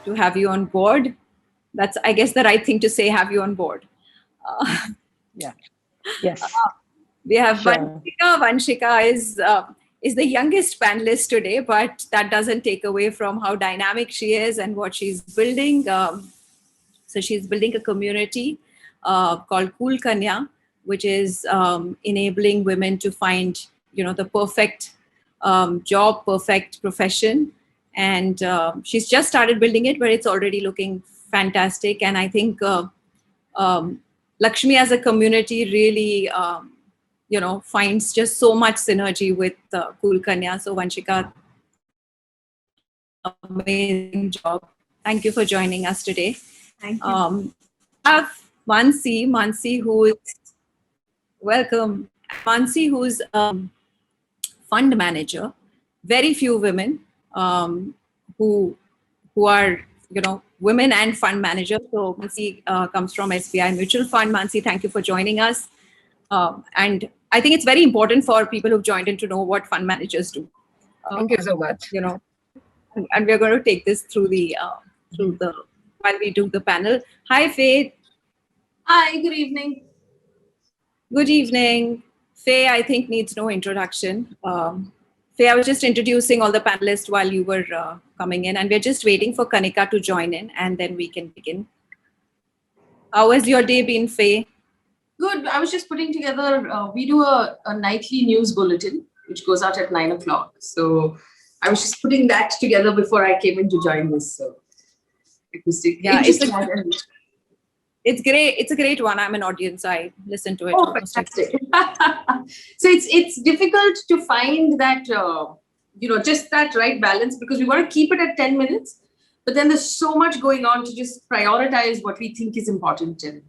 to have you on board. That's, I guess, the right thing to say, have you on board. Yeah. Yes. We have Sure. Vanshika. Vanshika is the youngest panelist today, but that doesn't take away from how dynamic she is and what she's building. So she's building a community called Cool Kanya, which is enabling women to find, the perfect job, perfect profession. And she's just started building it, but it's already looking fantastic. And I think Lakshmi as a community really, finds just so much synergy with Cool Kanya. So Vanshika, amazing job. Thank you for joining us today. Thank you. Have Mansi, who is welcome. Mansi, who's fund manager. Very few women who are women and fund managers. So Mansi comes from SBI Mutual Fund. Mansi, thank you for joining us. And I think it's very important for people who've joined in to know what fund managers do. Thank you so much. And we're going to take this through the while we do the panel. Hi, Faye. Hi, good evening. Good evening. Faye, I think, needs no introduction. Faye, I was just introducing all the panelists while you were coming in, and we're just waiting for Kanika to join in, and then we can begin. How has your day been, Faye? Good. I was just putting together, we do a nightly news bulletin, which goes out at 9 o'clock. So I was just putting that together before I came in to join this. So it was it's great. It's a great one. I'm an audience. I listen to it. Oh, fantastic. So it's difficult to find that, just that right balance, because we want to keep it at 10 minutes, but then there's so much going on to just prioritize what we think is important and,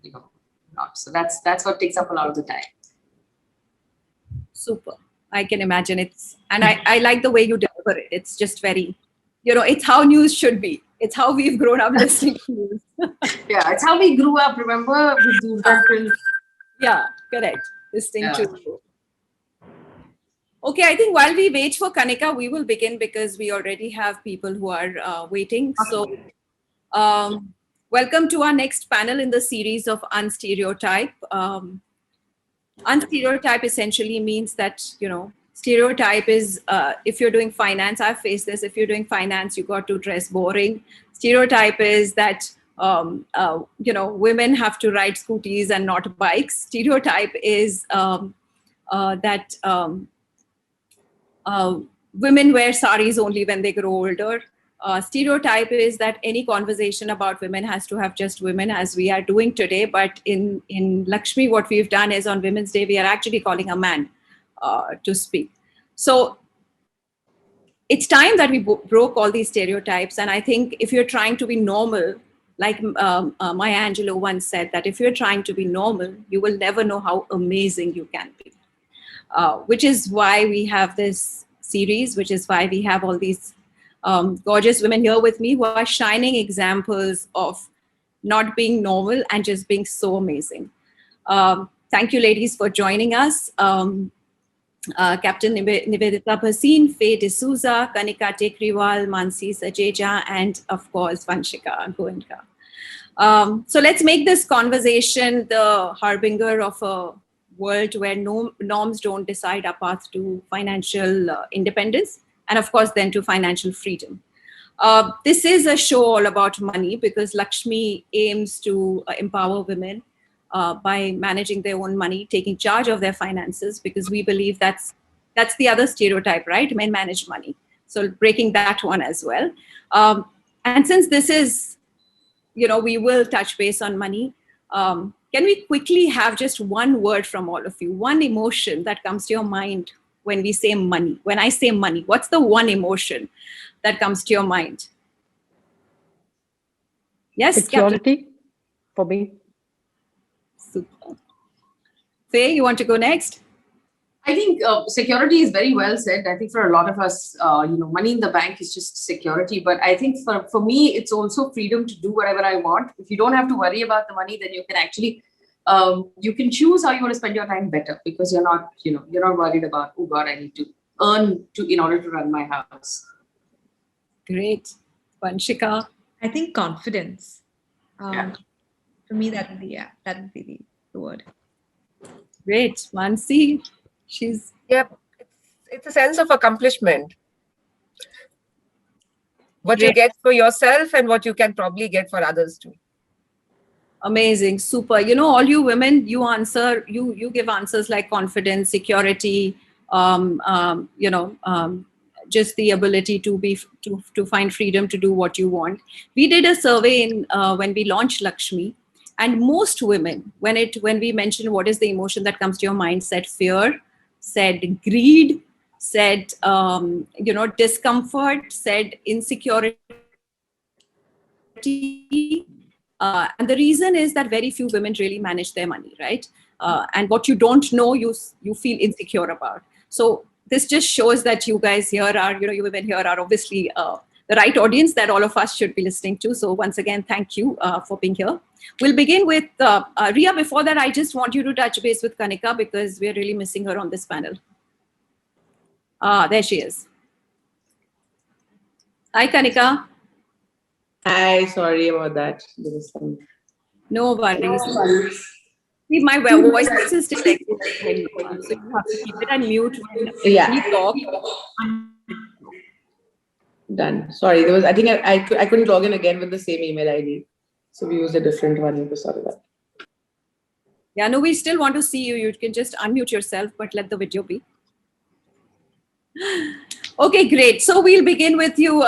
not. So that's what takes up a lot of the time. Super. I can imagine and I like the way you deliver it. It's just very, it's how news should be. It's how we've grown up listening to news. Yeah, it's how we grew up. Remember? Yeah, correct. Listening to. Okay, I think while we wait for Kanika, we will begin because we already have people who are waiting. Okay. So, welcome to our next panel in the series of Unstereotype. Unstereotype essentially means that, stereotype is if you're doing finance, I've faced this. If you're doing finance, you got to dress boring. Stereotype is that women have to ride scooties and not bikes. Stereotype is that women wear saris only when they grow older. Stereotype is that any conversation about women has to have just women, as we are doing today. But in Lakshmi, what we've done is on Women's Day, we are actually calling a man to speak. So it's time that we broke all these stereotypes. And I think if you're trying to be normal, like Maya Angelou once said, that if you're trying to be normal, you will never know how amazing you can be. Which is why we have this series, which is why we have all these gorgeous women here with me who are shining examples of not being normal and just being so amazing. Thank you, ladies, for joining us. Captain Nivedita Bhasin, Faye D'Souza, Kanika Tekriwal, Mansi Sajeja, and of course, Vanshika Goenka. So let's make this conversation the harbinger of a world where norms don't decide our path to financial independence, and of course, then to financial freedom. This is a show all about money because Lakshmi aims to empower women by managing their own money, taking charge of their finances, because we believe that's the other stereotype, right? Men manage money. So breaking that one as well. And since this is, we will touch base on money, can we quickly have just one word from all of you, one emotion that comes to your mind when we say money? When I say money, what's the one emotion that comes to your mind? Yes, security, Captain? For me. Super. Faye, you want to go next? I think security is very well said. I think for a lot of us, money in the bank is just security. But I think for me, it's also freedom to do whatever I want. If you don't have to worry about the money, then you can actually, you can choose how you want to spend your time better because you're not worried about, oh God, I need to earn in order to run my house. Great. Vanshika? I think confidence. Yeah. For me, that would be the word. Great. Mansi, she's Yep. It's a sense of accomplishment. What you Great. get for yourself and what you can probably get for others too. amazing. Super. You know, all you women, you give answers like confidence, security, you know, just the ability to find freedom to do what you want. We did a survey in when we launched Lakshmi, and most women, when we mentioned what is the emotion that comes to your mind, said fear, said greed, said you know, discomfort, said insecurity. And the reason is that very few women really manage their money, right? And what you don't know, you feel insecure about. So this just shows that you guys here are, you know, you women here are obviously the right audience that all of us should be listening to. So once again, thank you for being here. We'll begin with Ria. Before that, I just want you to touch base with Kanika because we're really missing her on this panel. There she is. Hi, Kanika. Hi, sorry about that. There was some. No worries. See, my voice is still echoing, so you have to keep it on mute when we talk. Done. Sorry, there was. I think I couldn't log in again with the same email ID, so we used a different one. Sorry about that. Yeah, no, we still want to see you. You can just unmute yourself, but let the video be. Okay, great. So we'll begin with you,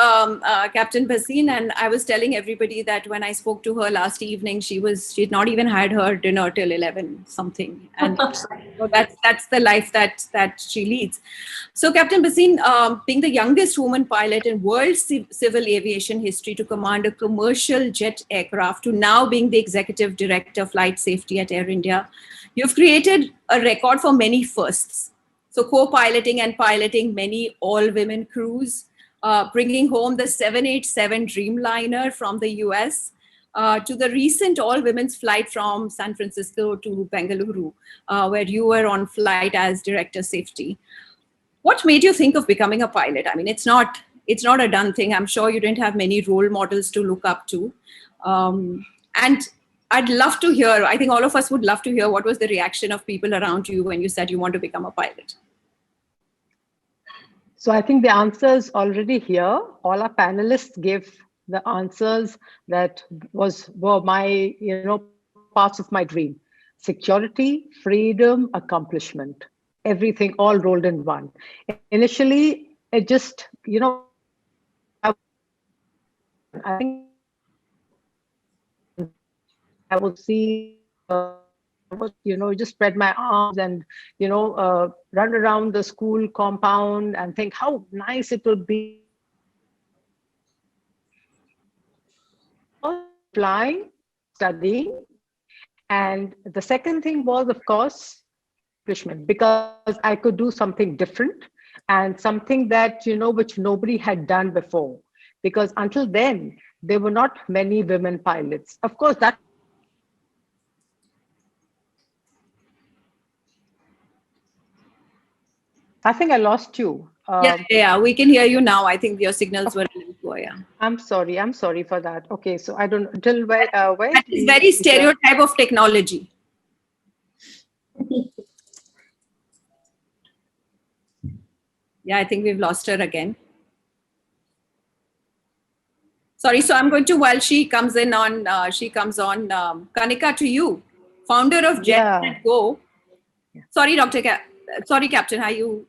Captain Bhasin. And I was telling everybody that when I spoke to her last evening, she'd not even had her dinner till 11 something, and so that's the life that she leads. So, Captain Bhasin, being the youngest woman pilot in world civil aviation history to command a commercial jet aircraft, to now being the executive director of flight safety at Air India, you've created a record for many firsts. So co-piloting and piloting many all-women crews, bringing home the 787 Dreamliner from the US, to the recent all-women's flight from San Francisco to Bengaluru, where you were on flight as director safety. What made you think of becoming a pilot? I mean, it's not a done thing. I'm sure you didn't have many role models to look up to. And I'd love to hear, I think all of us would love to hear what was the reaction of people around you when you said you want to become a pilot. So I think the answer is already here. All our panelists gave the answers that were my, you know, parts of my dream. Security, freedom, accomplishment, everything all rolled in one. Initially, it just, you know, I think I would see, you know, just spread my arms and, you know, run around the school compound and think how nice it would be. Flying, studying. And the second thing was, of course, accomplishment, because I could do something different and something that, you know, which nobody had done before. Because until then, there were not many women pilots. Of course, that I think I lost you. Yeah, we can hear you now. I think your signals were a little poor. Yeah. I'm sorry for that. Okay, so I don't till where that is very stereotype of technology. Yeah, I think we've lost her again. Sorry, so I'm going to, while she comes on, Kanika, to you, founder of Jet Go. Sorry, sorry, Captain, are you?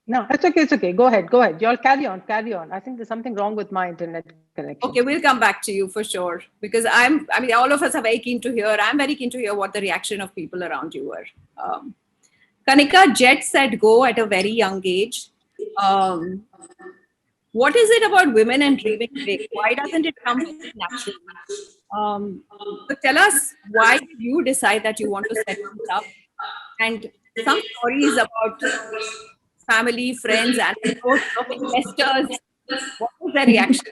No, it's okay. Go ahead. You all carry on. I think there's something wrong with my internet connection. Okay, we'll come back to you for sure. Because I mean, all of us are very keen to hear. I'm very keen to hear what the reaction of people around you were. Kanika, Jet said go at a very young age. What is it about women and dreaming big? Why doesn't it come naturally? So tell us, why did you decide that you want to set this up? And some stories about family, friends, and investors. What was their reaction?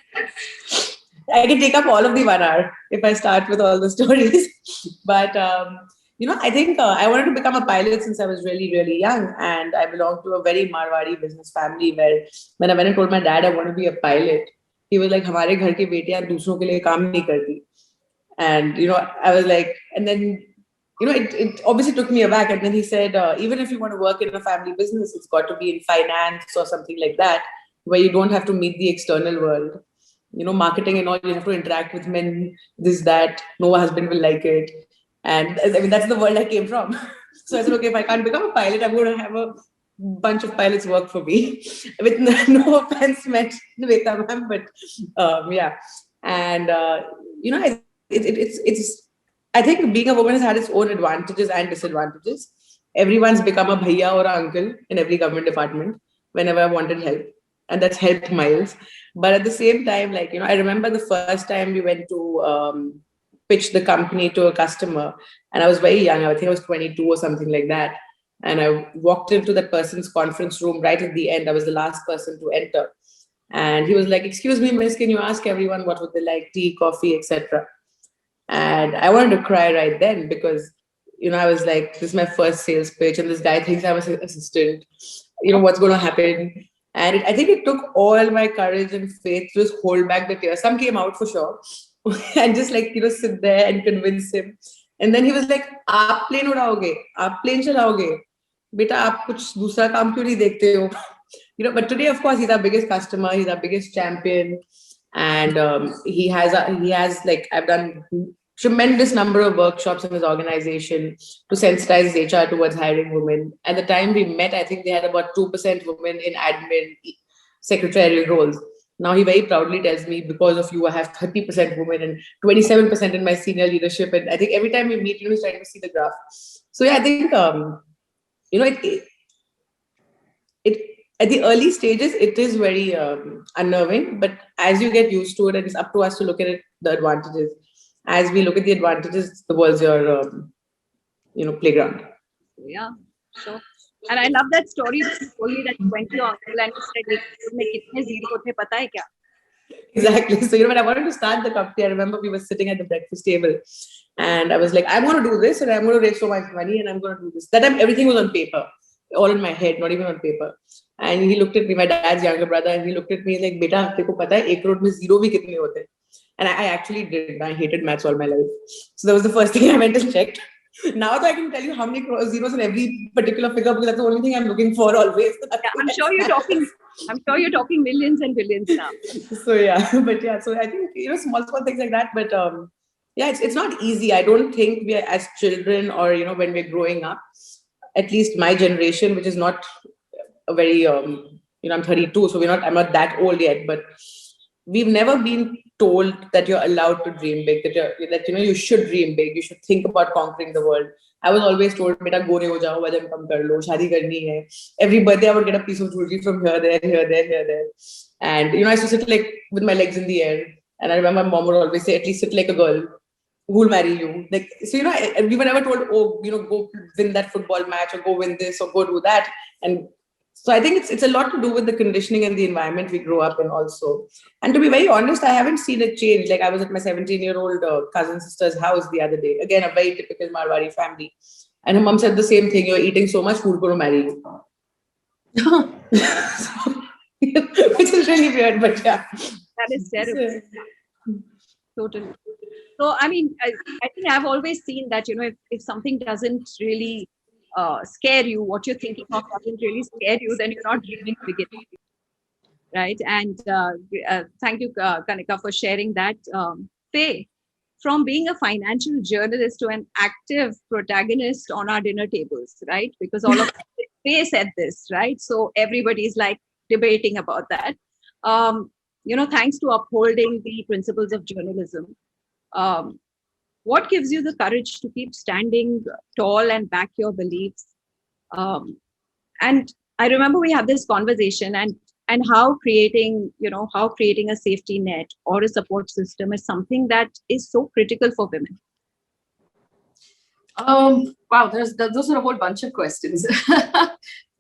I can take up all of the 1 hour if I start with all the stories. But, you know, I think I wanted to become a pilot since I was really, really young. And I belong to a very Marwari business family where when I went and told my dad I want to be a pilot, he was like, हमारे घर की बेटियां दूसरों के लिए काम नहीं करती. And, I was like, and then, it obviously took me aback. And then he said, even if you want to work in a family business, it's got to be in finance or something like that, where you don't have to meet the external world. Marketing and all, you have to interact with men, this, that, no husband will like it. And I mean, that's the world I came from. So I said, okay, if I can't become a pilot, I'm going to have a bunch of pilots work for me. With no offense meant, Niveta ma'am, but yeah. And, it's I think being a woman has had its own advantages and disadvantages. Everyone's become a bhaiya or an uncle in every government department whenever I wanted help. And that's helped miles. But at the same time, I remember the first time we went to pitch the company to a customer. And I was very young. I think I was 22 or something like that. And I walked into that person's conference room right at the end. I was the last person to enter. And he was like, excuse me, miss, can you ask everyone what would they like, tea, coffee, etc.? And I wanted to cry right then because, I was like, this is my first sales pitch and this guy thinks I'm an assistant. What's going to happen? And I think it took all my courage and faith to just hold back the tears. Some came out for sure. And just sit there and convince him. And then he was like, "Aap plane udaoge, aap plane chalaoge. Beta, aap kuch dusra kaam kyun nahi dekhte ho?" But today, of course, he's our biggest customer. He's our biggest champion. And he has I've done tremendous number of workshops in his organization to sensitize HR towards hiring women. At the time we met, I think they had about 2% women in admin secretarial roles. Now he very proudly tells me, because of you, I have 30% women and 27% in my senior leadership. And I think every time we meet, he's trying to see the graph. So yeah, I think, it at the early stages, it is very unnerving. But as you get used to it, and it's up to us to look at it, the advantages. As we look at the advantages, the world's your, playground. Yeah, sure. And I love that story that you told me, that you went to your uncle and you said, "Kitne zero the, pata hai kya?" Exactly. So, when I wanted to start the company, I remember we were sitting at the breakfast table and I was like, I'm going to do this and I'm going to raise so much money and I'm going to do this. That time, everything was on paper, all in my head, not even on paper. And he looked at me, my dad's younger brother, and he looked at me like, "Beta, teko pata hai, 1 crore mein zero bhi kitne hote?" And I actually did. I hated maths all my life. So that was the first thing I went and checked. Now that I can tell you how many zeros in every particular figure, because that's the only thing I'm looking for always. Yeah, I'm sure you're talking millions and billions now. So yeah, but yeah, so I think, small things like that. But yeah, it's not easy. I don't think we are, as children or, when we're growing up, at least my generation, which is not a very, I'm 32, so I'm not that old yet, but we've never been told that you're allowed to dream big, that you should dream big, you should think about conquering the world. I was always told, "Beta, gore ho jao, vajan kam kar lo, shaadi karni hai." Every birthday I would get a piece of jewelry from here, there. And I used to sit with my legs in the air. And I remember my mom would always say, "At least sit like a girl. Who'll marry you?" So, we were never told, "Oh, go win that football match or go win this or go do that." And so I think it's a lot to do with the conditioning and the environment we grow up in also. And to be very honest, I haven't seen it change. I was at my 17-year-old cousin sister's house the other day. Again, a very typical Marwari family. And her mom said the same thing: "You're eating so much food, going to marry you." Which is really weird, but yeah. That is terrible. Totally. So, I mean, I think I've always seen that, if something doesn't really scare you, what you're thinking of doesn't really scare you, then you're not dreaming big enough. Right? And thank you, Kanika, for sharing that. Faye, from being a financial journalist to an active protagonist on our dinner tables, right? Because all of Faye said this, right? So everybody's debating about that. Thanks to upholding the principles of journalism, what gives you the courage to keep standing tall and back your beliefs? And I remember we had this conversation and how creating a safety net or a support system is something that is so critical for women. Wow, those are a whole bunch of questions.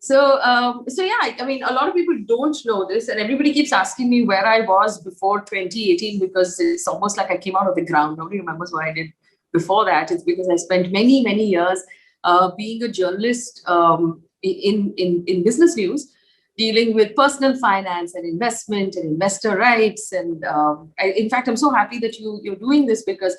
So yeah, I mean, a lot of people don't know this, and everybody keeps asking me where I was before 2018, because it's almost like I came out of the ground. Nobody remembers what I did before that. It's because I spent many, many years being a journalist in business news, dealing with personal finance and investment and investor rights. And in fact, I'm so happy that you're doing this, because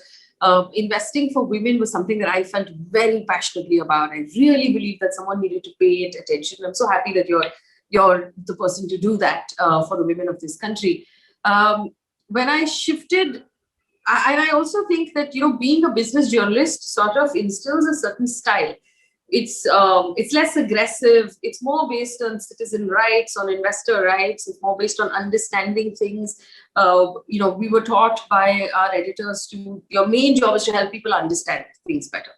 investing for women was something that I felt very passionately about. I really believe that someone needed to pay it attention. I'm so happy that you're the person to do that for the women of this country. When I shifted, I also think that, being a business journalist sort of instills a certain style. It's less aggressive. It's more based on citizen rights, on investor rights. It's more based on understanding things. We were taught by our editors your main job is to help people understand things better.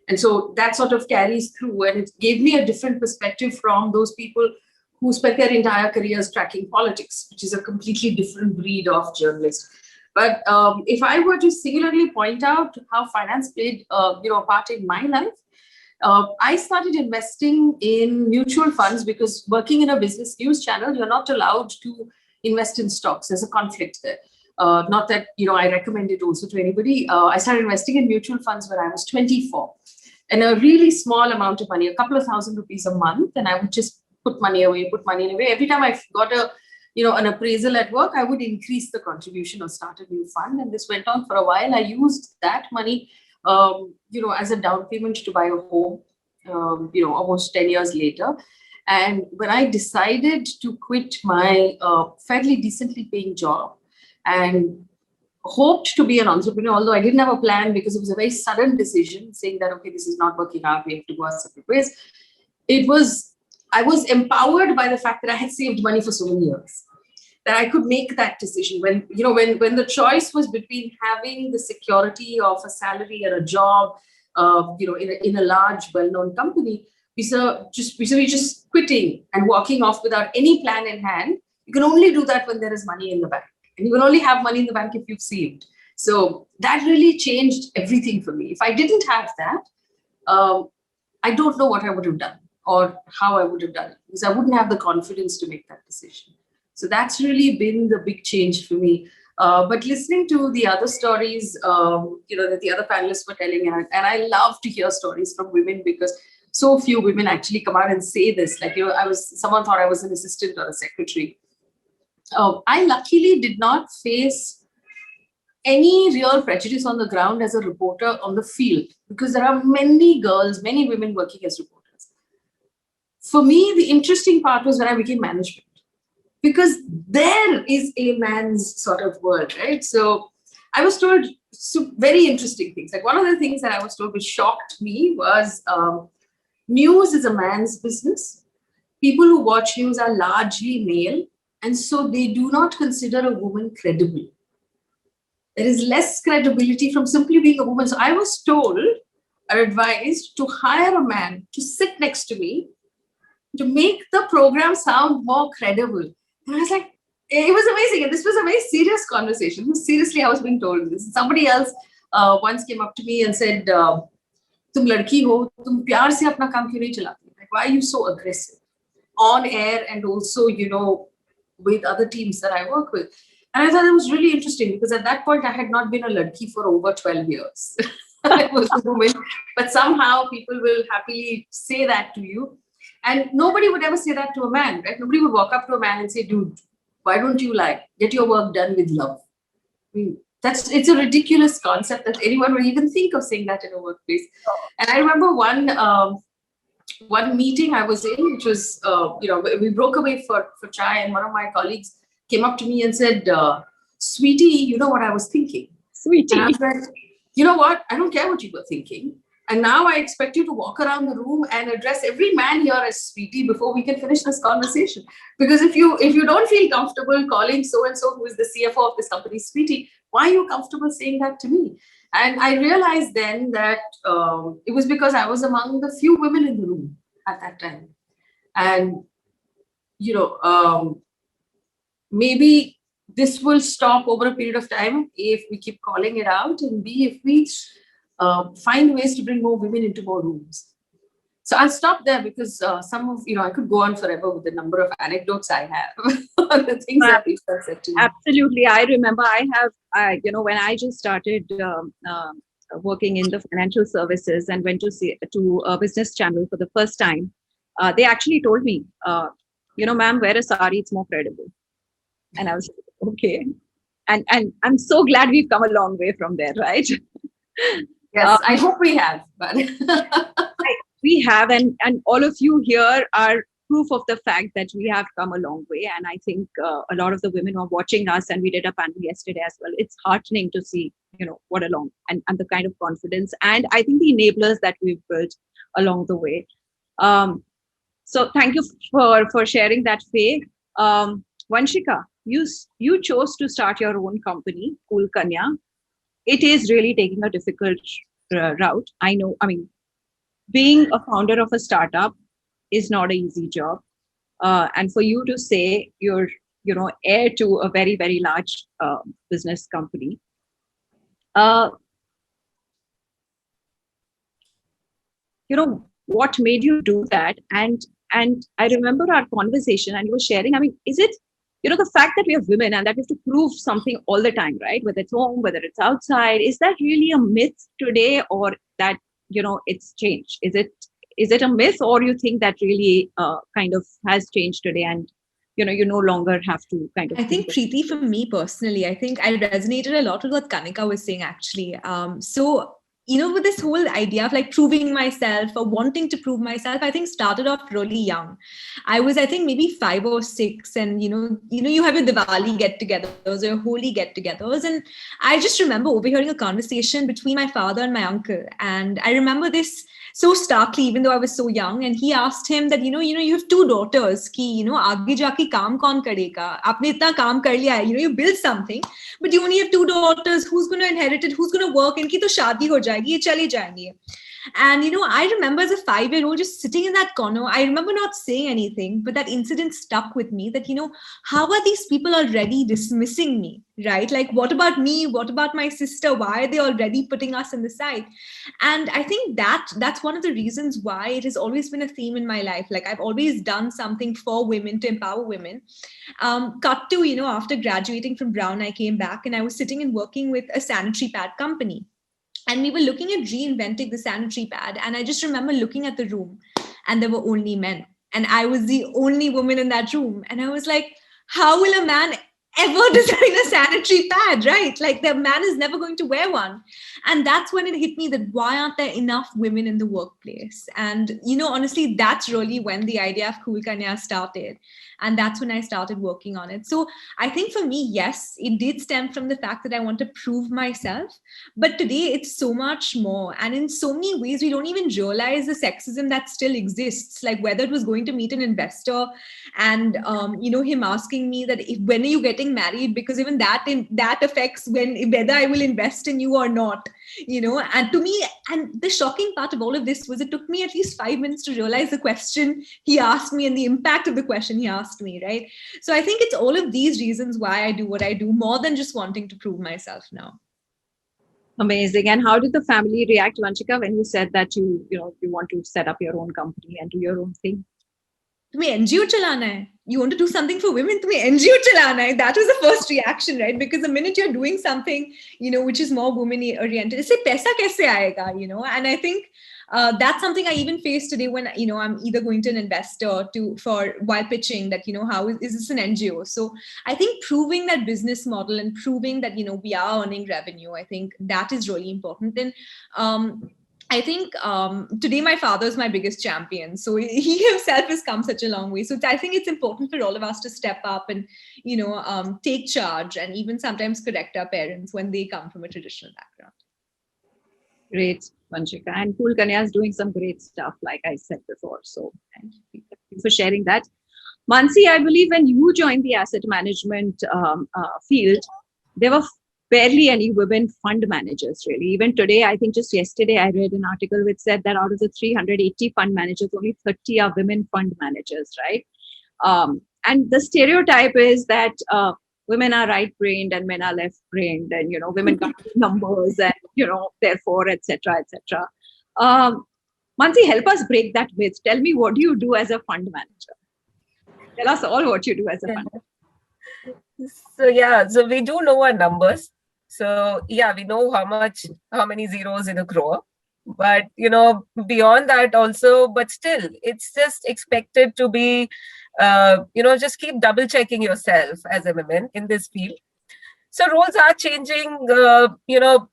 And so that sort of carries through, and it gave me a different perspective from those people who spent their entire careers tracking politics, which is a completely different breed of journalist. But if I were to singularly point out how finance played, a part in my life, I started investing in mutual funds, because working in a business news channel, you're not allowed to invest in stocks. There's a conflict there. Not that, I recommend it also to anybody. I started investing in mutual funds when I was 24, and a really small amount of money, a couple of thousand rupees a month. And I would just put money away. Every time I got an appraisal at work, I would increase the contribution or start a new fund. And this went on for a while. I used that money, as a down payment to buy a home, almost 10 years later. And when I decided to quit my fairly decently paying job and hoped to be an entrepreneur, although I didn't have a plan, because it was a very sudden decision saying that, okay, this is not working out, we have to go our separate ways. I was empowered by the fact that I had saved money for so many years, that I could make that decision. When the choice was between having the security of a salary or a job, in a large, well-known company, we just quitting and walking off without any plan in hand. You can only do that when there is money in the bank, and you can only have money in the bank if you've saved. So that really changed everything for me. If I didn't have that, I don't know what I would have done or how I would have done it, because I wouldn't have the confidence to make that decision. So that's really been the big change for me. But listening to the other stories, that the other panelists were telling, and I love to hear stories from women, because so few women actually come out and say this. Like, someone thought I was an assistant or a secretary. I luckily did not face any real prejudice on the ground as a reporter on the field, because there are many women working as reporters. For me, the interesting part was when I became management, because there is a man's sort of world, right? So I was told very interesting things. Like, one of the things that I was told which shocked me was news is a man's business. People who watch news are largely male, and so they do not consider a woman credible. There is less credibility from simply being a woman. So I was told or advised to hire a man to sit next to me to make the program sound more credible. And I was like, it was amazing. And this was a very serious conversation. Seriously, I was being told this. Somebody else once came up to me and said, "Tum ladki ho, tum pyar se apna kaam kyun nahi chalati? Like, why are you so aggressive on air and also, with other teams that I work with?" And I thought it was really interesting, because at that point I had not been a ladki for over 12 years. I was a woman, but somehow people will happily say that to you. And nobody would ever say that to a man, right? Nobody would walk up to a man and say, "Dude, why don't you get your work done with love?" I mean, it's a ridiculous concept that anyone would even think of saying that in a workplace. And I remember one meeting I was in, which was, we broke away for chai, and one of my colleagues came up to me and said, "Sweetie, you know what I was thinking?" Sweetie. And I was like, "You know what? I don't care what you were thinking. And now I expect you to walk around the room and address every man here as sweetie before we can finish this conversation. Because if you don't feel comfortable calling so-and-so, who is the CFO of this company, sweetie, why are you comfortable saying that to me?" And I realized then that it was because I was among the few women in the room at that time. And, maybe this will stop over a period of time if we keep calling it out, and B, if we find ways to bring more women into more rooms. So I'll stop there, because I could go on forever with the number of anecdotes I have on the things that people have said to me. Absolutely. I remember when I just started working in the financial services and went to a business channel for the first time, they actually told me, ma'am, wear a sari, it's more credible. And I was like, okay. And I'm so glad we've come a long way from there, right? Yes, I hope we have. But We have, and all of you here are proof of the fact that we have come a long way. And I think a lot of the women who are watching us, and we did a panel yesterday as well, it's heartening to see, what along and the kind of confidence, and I think the enablers that we've built along the way. So thank you for sharing that, Faye. Vanshika, you chose to start your own company, Cool Kanya. It is really taking a difficult route. I know. I mean, being a founder of a startup is not an easy job, and for you to say you're heir to a very, very large business company, what made you do that? And I remember our conversation, and you were sharing, I mean, is it the fact that we are women and that we have to prove something all the time, right? Whether it's home, whether it's outside, is that really a myth today, or that it's changed? Is it a myth, or you think that really kind of has changed today, and you no longer have to kind of I think, Preeti, for me personally, I think I resonated a lot with what Kanika was saying, actually. So, with this whole idea of like proving myself or wanting to prove myself, I think started off really young. I was, I think, maybe 5 or 6, and you have your Diwali get-togethers or your Holi get-togethers, and I just remember overhearing a conversation between my father and my uncle, and I remember this so starkly, even though I was so young. And he asked him that, you have 2 daughters, ki, aage jaake kaam kaun karega? Aapne itna kaam kar liya hai, you built something, but you only have 2 daughters. Who's going to inherit it? Who's going to work? Inki to shaadi ho jayegi, ye chale jayenge. And, I remember as a 5-year-old just sitting in that corner. I remember not saying anything, but that incident stuck with me that, how are these people already dismissing me, right? Like, what about me? What about my sister? Why are they already putting us in the side? And I think that's one of the reasons why it has always been a theme in my life. Like, I've always done something for women to empower women. Cut to, after graduating from Brown, I came back and I was sitting and working with a sanitary pad company. And we were looking at reinventing the sanitary pad. And I just remember looking at the room, and there were only men. And I was the only woman in that room. And I was like, how will a man ever design a sanitary pad, right? Like, the man is never going to wear one. And that's when it hit me that why aren't there enough women in the workplace? And, honestly, that's really when the idea of Cool Kanya started. And that's when I started working on it. So I think for me, yes, it did stem from the fact that I want to prove myself. But today it's so much more. And in so many ways, we don't even realize the sexism that still exists. Like, whether it was going to meet an investor and, him asking me that when are you getting married? Because even that affects whether I will invest in you or not. And to me, and the shocking part of all of this was it took me at least 5 minutes to realize the question he asked me and the impact of the question he asked me, right? So I think it's all of these reasons why I do what I do, more than just wanting to prove myself now. Amazing. And how did the family react, Vanshika, when you said that you want to set up your own company and do your own thing? तुम्हें NGO चलाना है. You want to do something for women, तुम्हें NGO चलाना है. That was the first reaction, right? Because the minute you're doing something, which is more women oriented, इससे पैसा कैसे आएगा, And I think that's something I even face today when, I'm either going to an investor while pitching that, how is this an NGO? So I think proving that business model and proving that, we are earning revenue, I think that is really important. And I think today my father is my biggest champion. So he himself has come such a long way. So I think it's important for all of us to step up and, take charge and even sometimes correct our parents when they come from a traditional background. Great, Vanshika. And Cool Kanya is doing some great stuff, like I said before. So thank you for sharing that. Mansi, I believe when you joined the asset management field, there were barely any women fund managers, really. Even today, I think just yesterday, I read an article which said that out of the 380 fund managers, only 30 are women fund managers, right? And the stereotype is that women are right-brained and men are left-brained, and, women can't do numbers and, therefore, etc., etc. Mansi, help us break that myth. Tell me, what do you do as a fund manager? Tell us all what you do as a fund manager. So we do know our numbers. So we know how many zeros in a crore. But, beyond that also, but still, it's just expected to be just keep double checking yourself as a woman in this field. So roles are changing.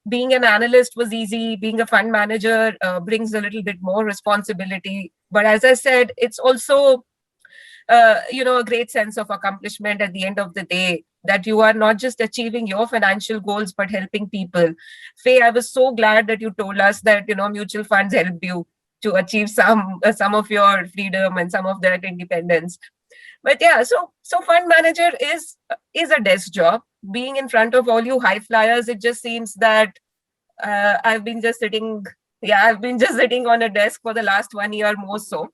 Being an analyst was easy. Being a fund manager brings a little bit more responsibility. But as I said, it's also, a great sense of accomplishment at the end of the day, that you are not just achieving your financial goals, but helping people. Faye, I was so glad that you told us that, mutual funds helped you to achieve some of your freedom and some of that independence. But yeah, so fund manager is a desk job. Being in front of all you high flyers, it just seems that I've been just sitting on a desk for the last 1 year more so.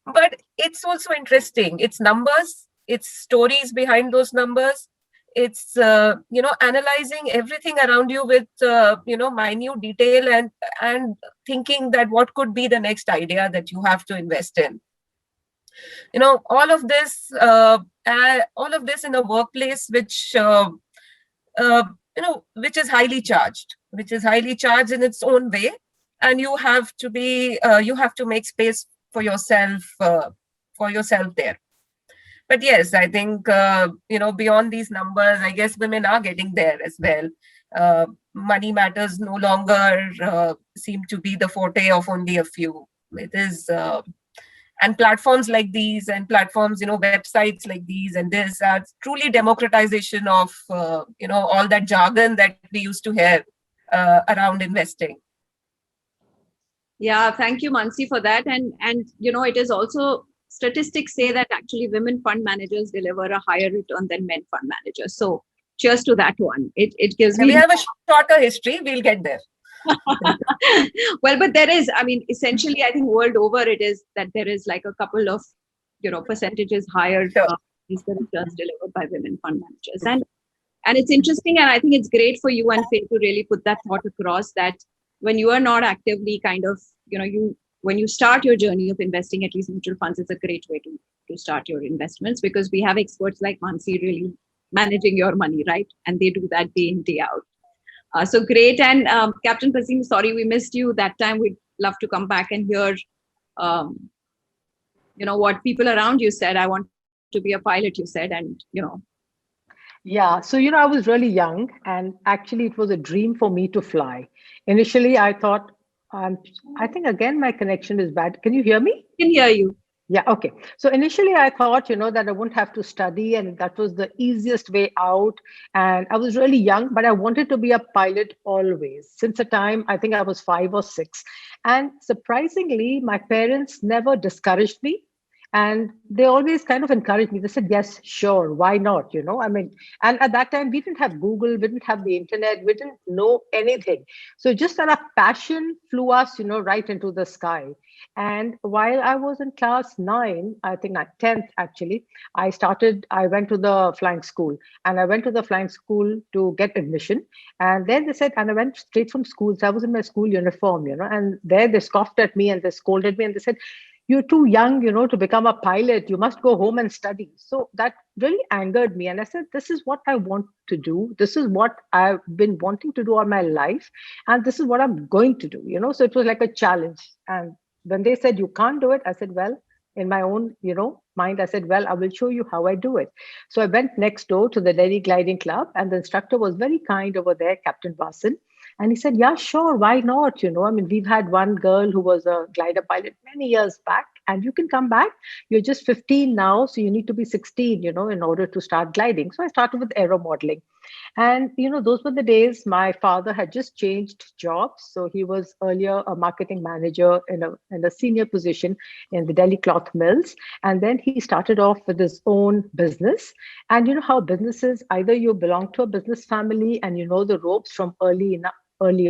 But it's also interesting. It's numbers, it's stories behind those numbers. It's analyzing everything around you with minute detail and thinking that what could be the next idea that you have to invest in. All of this in a workplace which is highly charged, in its own way, and you have to make space for yourself there. But yes, I think beyond these numbers, I guess women are getting there as well. Money matters no longer seem to be the forte of only a few. It is. And platforms like these, and platforms, websites like these, and this are truly democratization of, all that jargon that we used to hear around investing. Yeah, thank you, Mansi, for that. And it is also, statistics say that actually women fund managers deliver a higher return than men fund managers. So cheers to that one. It gives me. We have a shorter history. We'll get there. Well, but there is, essentially, I think world over it is that there is like a couple of, percentages higher is the returns delivered by women fund managers. And it's interesting, and I think it's great for you and Faye to really put that thought across, that when you are not actively kind of, when you start your journey of investing, at least mutual funds is a great way to start your investments, because we have experts like Mansi really managing your money, right? And they do that day in, day out. So great. And Captain Kasim, sorry we missed you that time. We'd love to come back and hear, what people around you said. I want to be a pilot, you said, and, Yeah, so, I was really young, and actually it was a dream for me to fly. Initially, I thought, I think again, my connection is bad. Can you hear me? I can hear you. Yeah, okay. So initially I thought, that I wouldn't have to study, and that was the easiest way out. And I was really young, but I wanted to be a pilot always, since the time I think I was 5 or 6. And surprisingly, my parents never discouraged me. And they always kind of encouraged me. They said, yes, sure, why not? And at that time, we didn't have Google, we didn't have the internet, we didn't know anything. So just that our passion flew us, right into the sky. And while I was in class 9, I think 10th actually, I went to the flying school. And I went to the flying school to get admission. And then they said, and I went straight from school. So I was in my school uniform, and there they scoffed at me and they scolded me and they said, you're too young, to become a pilot. You must go home and study. So that really angered me. And I said, this is what I want to do. This is what I've been wanting to do all my life. And this is what I'm going to do, So it was like a challenge. And when they said, you can't do it, I said, well, in my own, mind, I said, well, I will show you how I do it. So I went next door to the Delhi Gliding Club, and the instructor was very kind over there, Captain Vasan. And he said, yeah, sure, why not? We've had one girl who was a glider pilot many years back, and you can come back. You're just 15 now, so you need to be 16, in order to start gliding. So I started with aero modeling. And, those were the days my father had just changed jobs. So he was earlier a marketing manager in a senior position in the Delhi cloth mills. And then he started off with his own business. And you know how businesses, either you belong to a business family and you know the ropes from early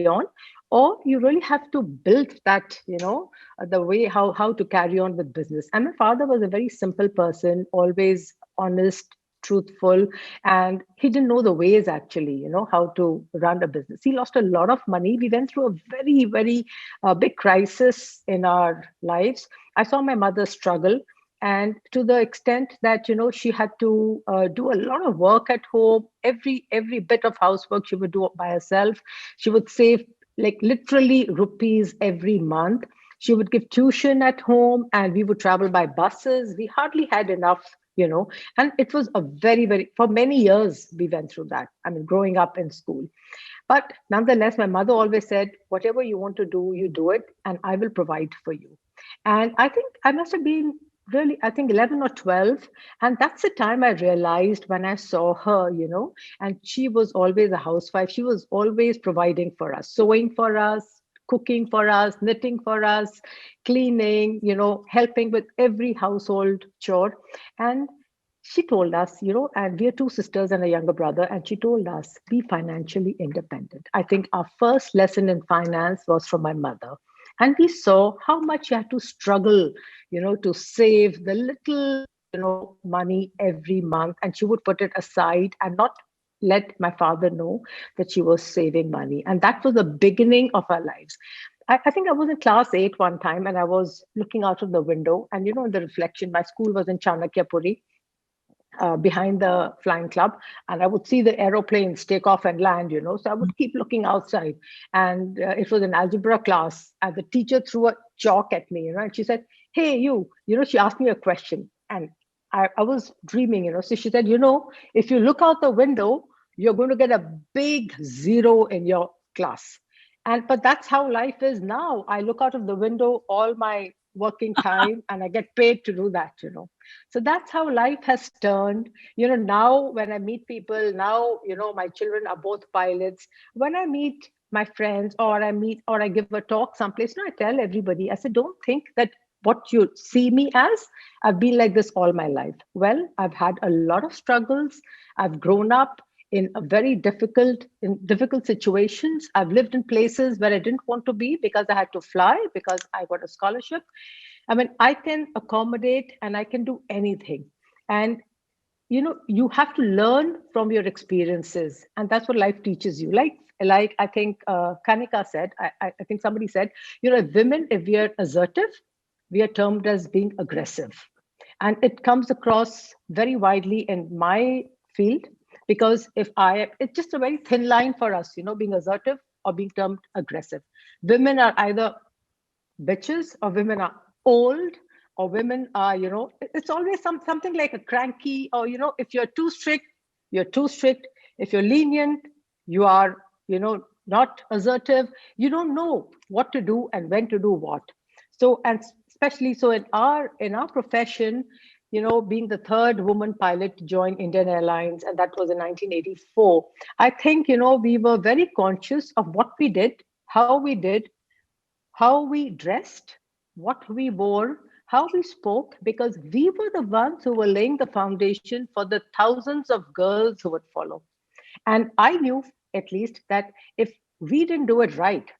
on, or you really have to build that, the way how to carry on with business. And my father was a very simple person, always honest, truthful, and he didn't know the ways actually, how to run a business. He lost a lot of money. We went through a very, very big crisis in our lives. I saw my mother struggle. And to the extent that, she had to do a lot of work at home, every bit of housework she would do by herself. She would save like literally rupees every month. She would give tuition at home, and we would travel by buses. We hardly had enough, and it was a very, for many years, we went through that. I mean, growing up in school. But nonetheless, my mother always said, whatever you want to do, you do it, and I will provide for you. And I think I must have been really, I think 11 or 12. And that's the time I realized when I saw her, and she was always a housewife. She was always providing for us, sewing for us, cooking for us, knitting for us, cleaning, helping with every household chore. And she told us, and we are two sisters and a younger brother, and she told us, be financially independent. I think our first lesson in finance was from my mother. And we saw how much you had to struggle, to save the little, money every month. And she would put it aside and not let my father know that she was saving money. And that was the beginning of our lives. I think I was in class 8 one time, and I was looking out of the window. And, in the reflection, my school was in Chanakyapuri. Behind the flying club, and I would see the aeroplanes take off and land, so I would keep looking outside. And it was an algebra class, and the teacher threw a chalk at me, and she said, hey, you, she asked me a question, and I was dreaming, so she said, if you look out the window, you're going to get a big 0 in your class. But that's how life is now. I look out of the window all my working time, and I get paid to do that, So that's how life has turned. Now when I meet people, now, my children are both pilots. When I meet my friends, or I give a talk someplace, I tell everybody, I said, don't think that what you see me as, I've been like this all my life. Well, I've had a lot of struggles. I've grown up in a very difficult situations. I've lived in places where I didn't want to be because I had to fly, because I got a scholarship. I mean, I can accommodate and I can do anything. And, you have to learn from your experiences. And that's what life teaches you. Like I think Kanika said, I think somebody said, women, if we are assertive, we are termed as being aggressive. And it comes across very widely in my field. Because it's just a very thin line for us, being assertive or being termed aggressive. Women are either bitches, or women are old, or women are, it's always something like a cranky, or, if you're too strict, you're too strict. If you're lenient, you are, not assertive. You don't know what to do and when to do what. So, and especially so in our profession, being the third woman pilot to join Indian Airlines, and that was in 1984. I think, we were very conscious of what we did, how we dressed, what we wore, how we spoke, because we were the ones who were laying the foundation for the thousands of girls who would follow. And I knew, at least, that if we didn't do it right,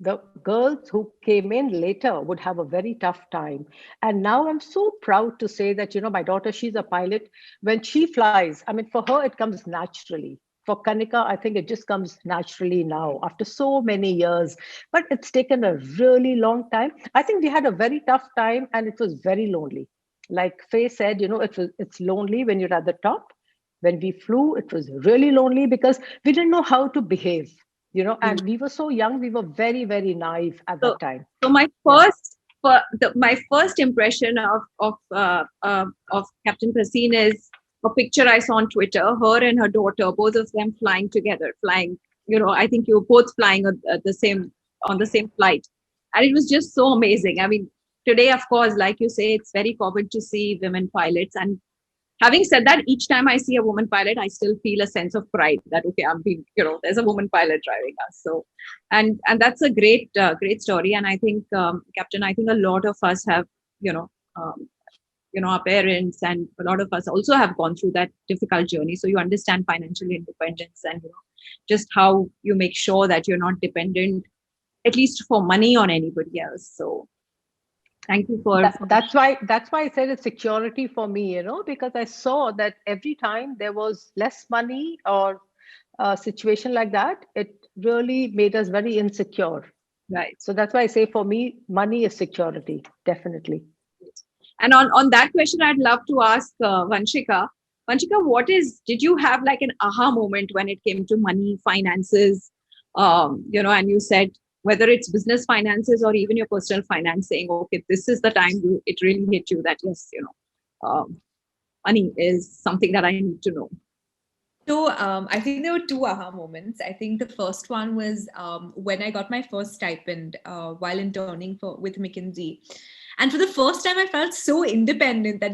the girls who came in later would have a very tough time. And now I'm so proud to say that, my daughter, she's a pilot. When she flies, I mean, for her, it comes naturally. For Kanika, I think it just comes naturally now after so many years. But it's taken a really long time. I think we had a very tough time, and it was very lonely. Like Faye said, it's lonely when you're at the top. When we flew, it was really lonely because we didn't know how to behave. And we were so young, we were very, very naive at that time. So my first impression of Captain Prasin is a picture I saw on Twitter, her and her daughter, both of them flying together, I think you were both flying on the same flight. And it was just so amazing. I mean, today, of course, like you say, it's very common to see women pilots. And having said that, each time I see a woman pilot, I still feel a sense of pride that, okay, there's a woman pilot driving us. So, and that's a great story. And I think, Captain, I think a lot of us have, our parents and a lot of us also have gone through that difficult journey. So you understand financial independence and, just how you make sure that you're not dependent, at least for money, on anybody else. So thank you for that's why I said it's security for me, because I saw that every time there was less money or a situation like that, it really made us very insecure. Right. So that's why I say, for me, money is security, definitely. And on that question, I'd love to ask Vanshika. Vanshika, did you have like an aha moment when it came to money, finances, and you said, whether it's business finances or even your personal finance, saying, okay, this is the time it really hit you that, yes, money is something that I need to know? So I think there were two aha moments. I think the first one was when I got my first stipend while interning with McKinsey. And for the first time, I felt so independent that,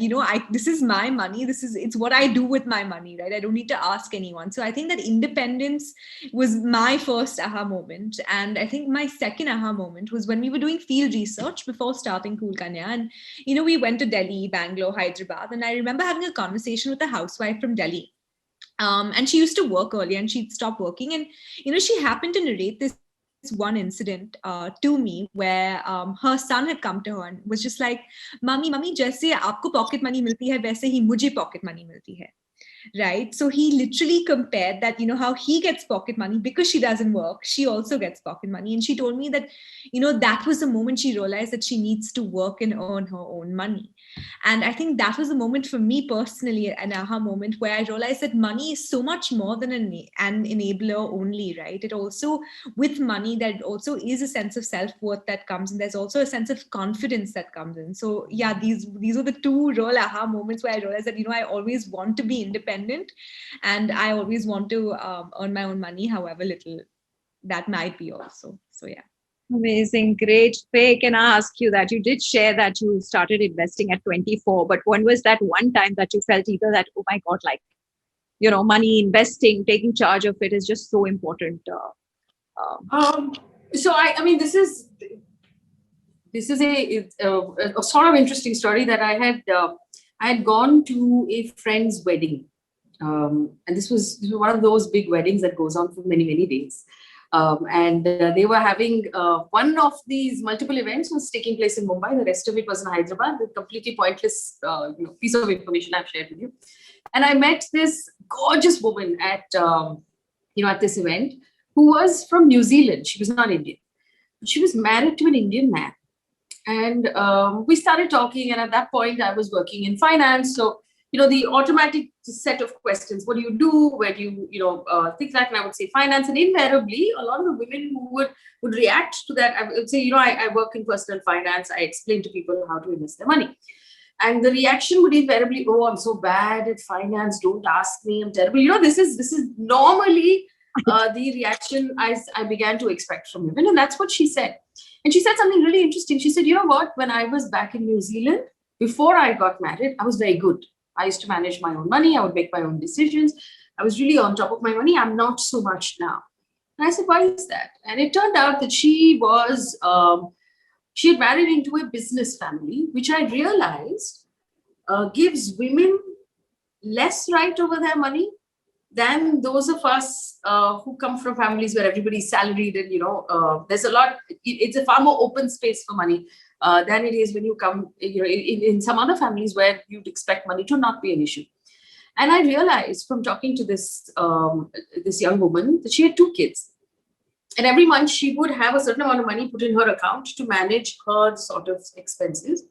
this is my money. It's what I do with my money, right? I don't need to ask anyone. So I think that independence was my first aha moment. And I think my second aha moment was when we were doing field research before starting Cool Kanya. And, we went to Delhi, Bangalore, Hyderabad. And I remember having a conversation with a housewife from Delhi. And she used to work early and she'd stop working. And, she happened to narrate this one incident to me where her son had come to her and was just like, Mummy, jaise aapko pocket money milti hai, waise hi mujhe pocket money milti hai. Right. So he literally compared that, how he gets pocket money because she doesn't work. She also gets pocket money. And she told me that, that was the moment she realized that she needs to work and earn her own money. And I think that was a moment for me personally, an aha moment where I realized that money is so much more than an enabler only, right? It also, with money, there also is a sense of self-worth that comes in. There's also a sense of confidence that comes in. So yeah, these are the two real aha moments where I realized that, I always want to be independent and I always want to earn my own money, however little that might be also. So yeah. Amazing. Great. Faye, can I ask you that you did share that you started investing at 24, but when was that one time that you felt either that, oh my God, like, money, investing, taking charge of it is just so important? So I mean, this is a sort of interesting story that I had gone to a friend's wedding. And this was one of those big weddings that goes on for many, many days. And they were having one of these multiple events was taking place in Mumbai. The rest of it was in Hyderabad. The completely pointless piece of information I've shared with you. And I met this gorgeous woman at this event who was from New Zealand. She was not Indian. She was married to an Indian man. And we started talking. And at that point, I was working in finance. So the automatic set of questions, what do you do? Where do you, things like that, and I would say finance. And invariably, a lot of the women who would react to that, I would say, I work in personal finance. I explain to people how to invest their money. And the reaction would invariably, oh, I'm so bad at finance. Don't ask me. I'm terrible. This is normally the reaction I began to expect from women. And that's what she said. And she said something really interesting. She said, you know what? When I was back in New Zealand, before I got married, I was very good. I used to manage my own money. I would make my own decisions. I was really on top of my money. I'm not so much now. And I said, why is that? And it turned out that she had married into a business family, which I realized gives women less right over their money than those of us who come from families where everybody's salaried and, there's a lot, it's a far more open space for money. Than it is when you come, in some other families where you'd expect money to not be an issue. And I realized from talking to this young woman that she had 2 kids. And every month she would have a certain amount of money put in her account to manage her sort of expenses.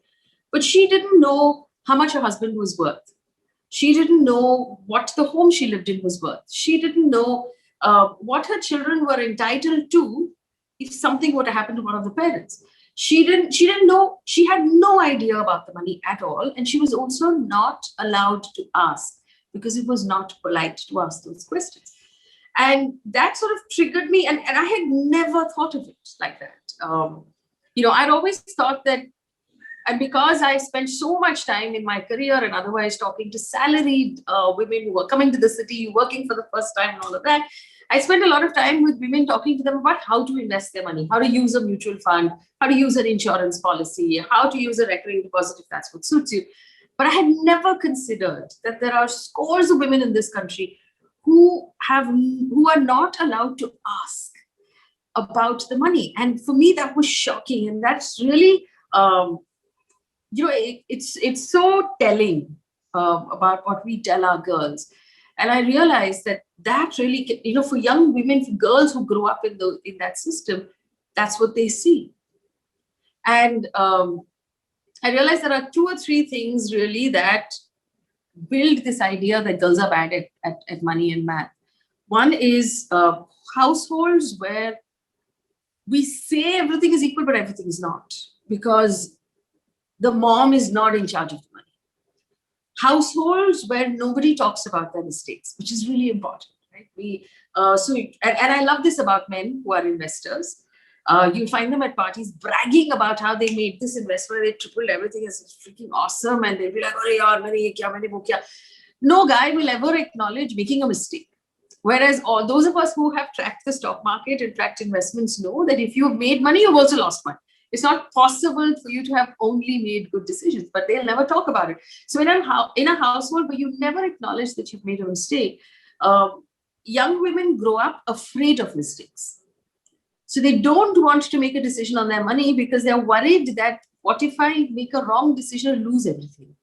But she didn't know how much her husband was worth. She didn't know what the home she lived in was worth. She didn't know what her children were entitled to if something were to happen to one of the parents. She didn't know, she had no idea about the money at all. And she was also not allowed to ask because it was not polite to ask those questions. And that sort of triggered me. And I had never thought of it like that. I'd always thought that, and because I spent so much time in my career and otherwise talking to salaried women who were coming to the city, working for the first time and all of that, I spent a lot of time with women talking to them about how to invest their money, how to use a mutual fund, how to use an insurance policy, how to use a recurring deposit if that's what suits you. But I had never considered that there are scores of women in this country who are not allowed to ask about the money. And for me, that was shocking. And that's really, it's so telling about what we tell our girls. And I realized that really, for young women, for girls who grow up in that system, that's what they see. And I realized there are 2 or 3 things really that build this idea that girls are bad at money and math. One is households where we say everything is equal, but everything is not, because the mom is not in charge of the money. Households where nobody talks about their mistakes, which is really important, right? And I love this about men who are investors. You find them at parties bragging about how they made this investment, they tripled everything, is freaking awesome, and they'll be like, "Oh, yaar, maine ye kiya, maine wo kiya." No guy will ever acknowledge making a mistake. Whereas all those of us who have tracked the stock market and tracked investments know that if you've made money, you've also lost money. It's not possible for you to have only made good decisions, but they'll never talk about it. So in a household where you never acknowledge that you've made a mistake, young women grow up afraid of mistakes. So they don't want to make a decision on their money because they're worried that what if I make a wrong decision and lose everything?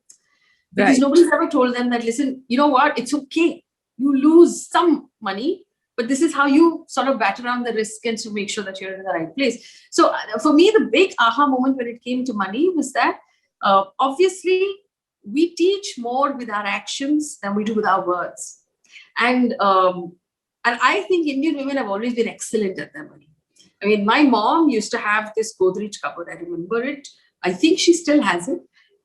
Because nobody's ever told them that, listen, you know what, it's okay. You lose some money, but this is how you sort of bat around the risk and to make sure that you're in the right place. So for me, the big aha moment when it came to money was that obviously we teach more with our actions than we do with our words. And I think Indian women have always been excellent at their money. I mean, my mom used to have this Godrej cupboard. I remember it. I think she still has it.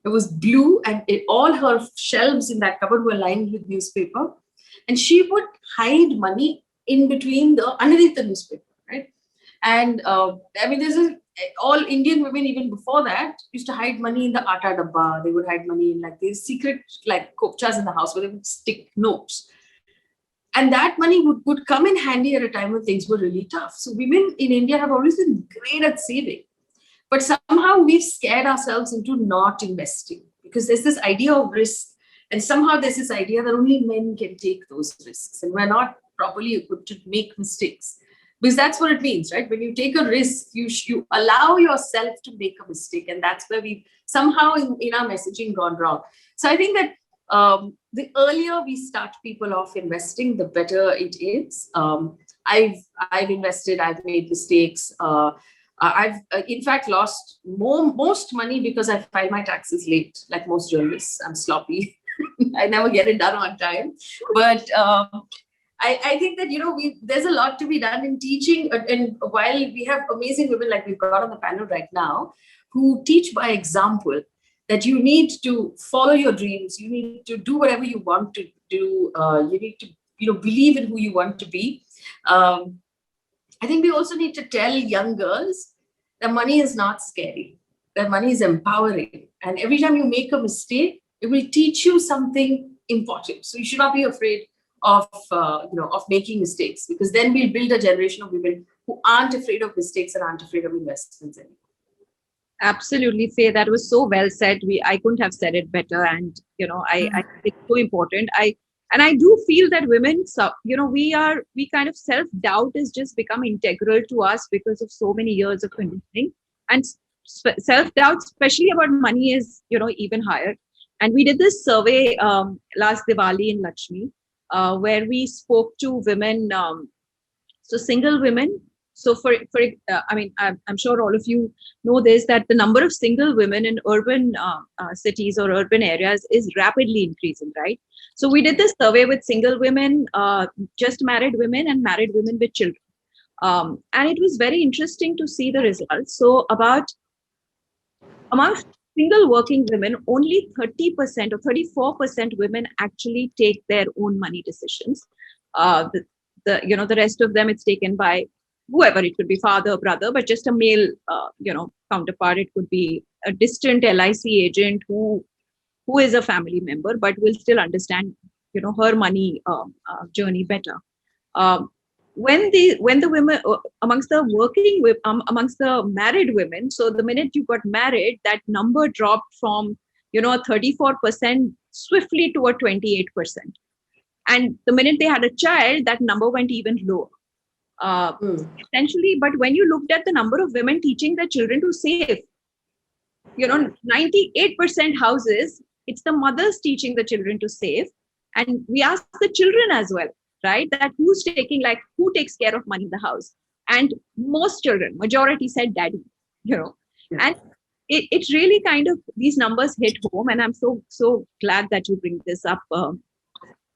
It was blue, and all her shelves in that cupboard were lined with newspaper. And she would hide money underneath the newspaper, right? And I mean, all Indian women, even before that, used to hide money in the atta dabba. They would hide money in like these secret like kopchas in the house where they would stick notes. And that money would come in handy at a time when things were really tough. So women in India have always been great at saving. But somehow we've scared ourselves into not investing because there's this idea of risk. And somehow there's this idea that only men can take those risks. And we're not properly equipped to make mistakes. Because that's what it means, right? When you take a risk, you allow yourself to make a mistake. And that's where we've somehow in our messaging gone wrong. So I think that the earlier we start people off investing, the better it is. I've invested, I've made mistakes. I've in fact lost most money because I file my taxes late, like most journalists. I'm sloppy. I never get it done on time. But I think that, there's a lot to be done in teaching. And while we have amazing women like we've got on the panel right now, who teach by example, that you need to follow your dreams, you need to do whatever you want to do, you need to believe in who you want to be. I think we also need to tell young girls that money is not scary, that money is empowering. And every time you make a mistake, it will teach you something important. So you should not be afraid of making mistakes, because then we'll build a generation of women who aren't afraid of mistakes and aren't afraid of investments anymore. Absolutely, Faye. That was so well said. I couldn't have said it better. And, I think it's so important. I do feel that women, we kind of self-doubt has just become integral to us because of so many years of conditioning. And self-doubt, especially about money, is, even higher. And we did this survey last Diwali in Lakshmi, where we spoke to women, so single women. So I'm sure all of you know this, that the number of single women in urban cities or urban areas is rapidly increasing, right? So we did this survey with single women, just married women, and married women with children. And it was very interesting to see the results. So amongst single working women, only 30% or 34% women actually take their own money decisions. The rest of them, it's taken by whoever. It could be father, brother, but just a male, counterpart. It could be a distant LIC agent who is a family member, but will still understand, her money journey better. When the women amongst the married women, so the minute you got married, that number dropped from, a 34% swiftly to a 28%. And the minute they had a child, that number went even lower. Essentially, but when you looked at the number of women teaching their children to save, 98% houses, it's the mothers teaching the children to save. And we asked the children as well, right? That who takes care of money in the house? And most children, majority said daddy, and it really kind of, these numbers hit home. And I'm so glad that you bring this up.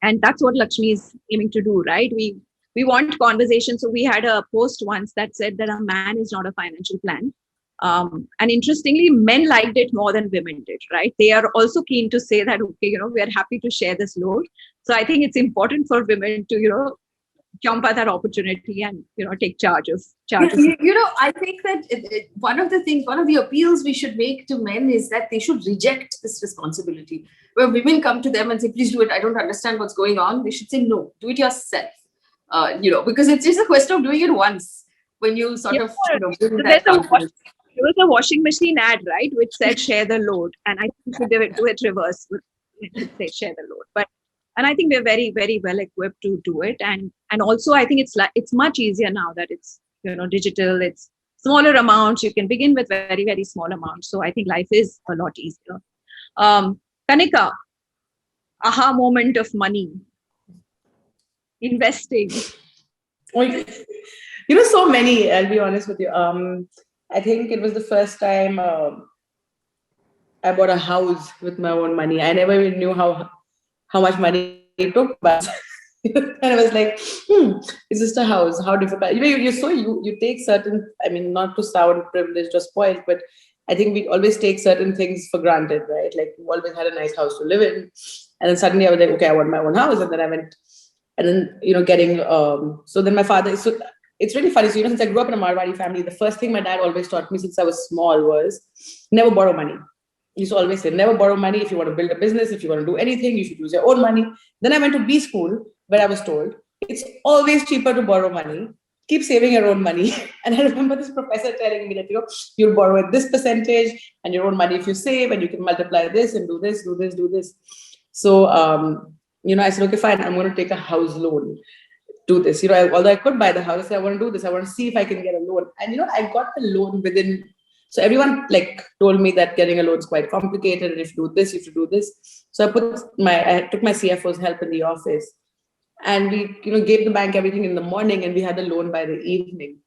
And that's what Lakshmi is aiming to do, right? we want conversation. So we had a post once that said that a man is not a financial plan. And interestingly, men liked it more than women did, right? They are also keen to say that, okay, we are happy to share this load. So I think it's important for women to, jump at that opportunity and, take charge of. I think that one of the appeals we should make to men is that they should reject this responsibility. Where women come to them and say, please do it, I don't understand what's going on, they should say, no, do it yourself. Because it's just a question of doing it once when you sort of build that confidence. There was a washing machine ad, right, which said share the load, and I think we should do it reverse. It should say share the load, and I think we're very, very well equipped to do it, and also I think it's much easier now that it's digital. It's smaller amounts. You can begin with very, very small amounts. So I think life is a lot easier. Kanika, aha moment of money, investing. So many. I'll be honest with you. I think it was the first time I bought a house with my own money. I never even knew how much money it took, but and I was like, it's just a house. How difficult? You take certain. I mean, not to sound privileged or spoiled, but I think we always take certain things for granted, right? Like we always had a nice house to live in, and then suddenly I was like, okay, I want my own house, and then I went, and then getting. So then my father. So it's really funny. So since I grew up in a Marwari family, the first thing my dad always taught me since I was small was never borrow money. He used to always say, never borrow money. If you want to build a business, if you want to do anything, you should use your own money. Then I went to B school where I was told it's always cheaper to borrow money. Keep saving your own money. And I remember this professor telling me that you'll borrow at this percentage and your own money if you save, and you can multiply this and do this, do this, do this. So I said, okay, fine, I'm going to take a house loan. Do this, although I could buy the house, I want to do this. I want to see if I can get a loan. And I got the loan within. So everyone told me that getting a loan is quite complicated, and if you do this, you should do this. So I took my CFO's help in the office, and we gave the bank everything in the morning, and we had a loan by the evening.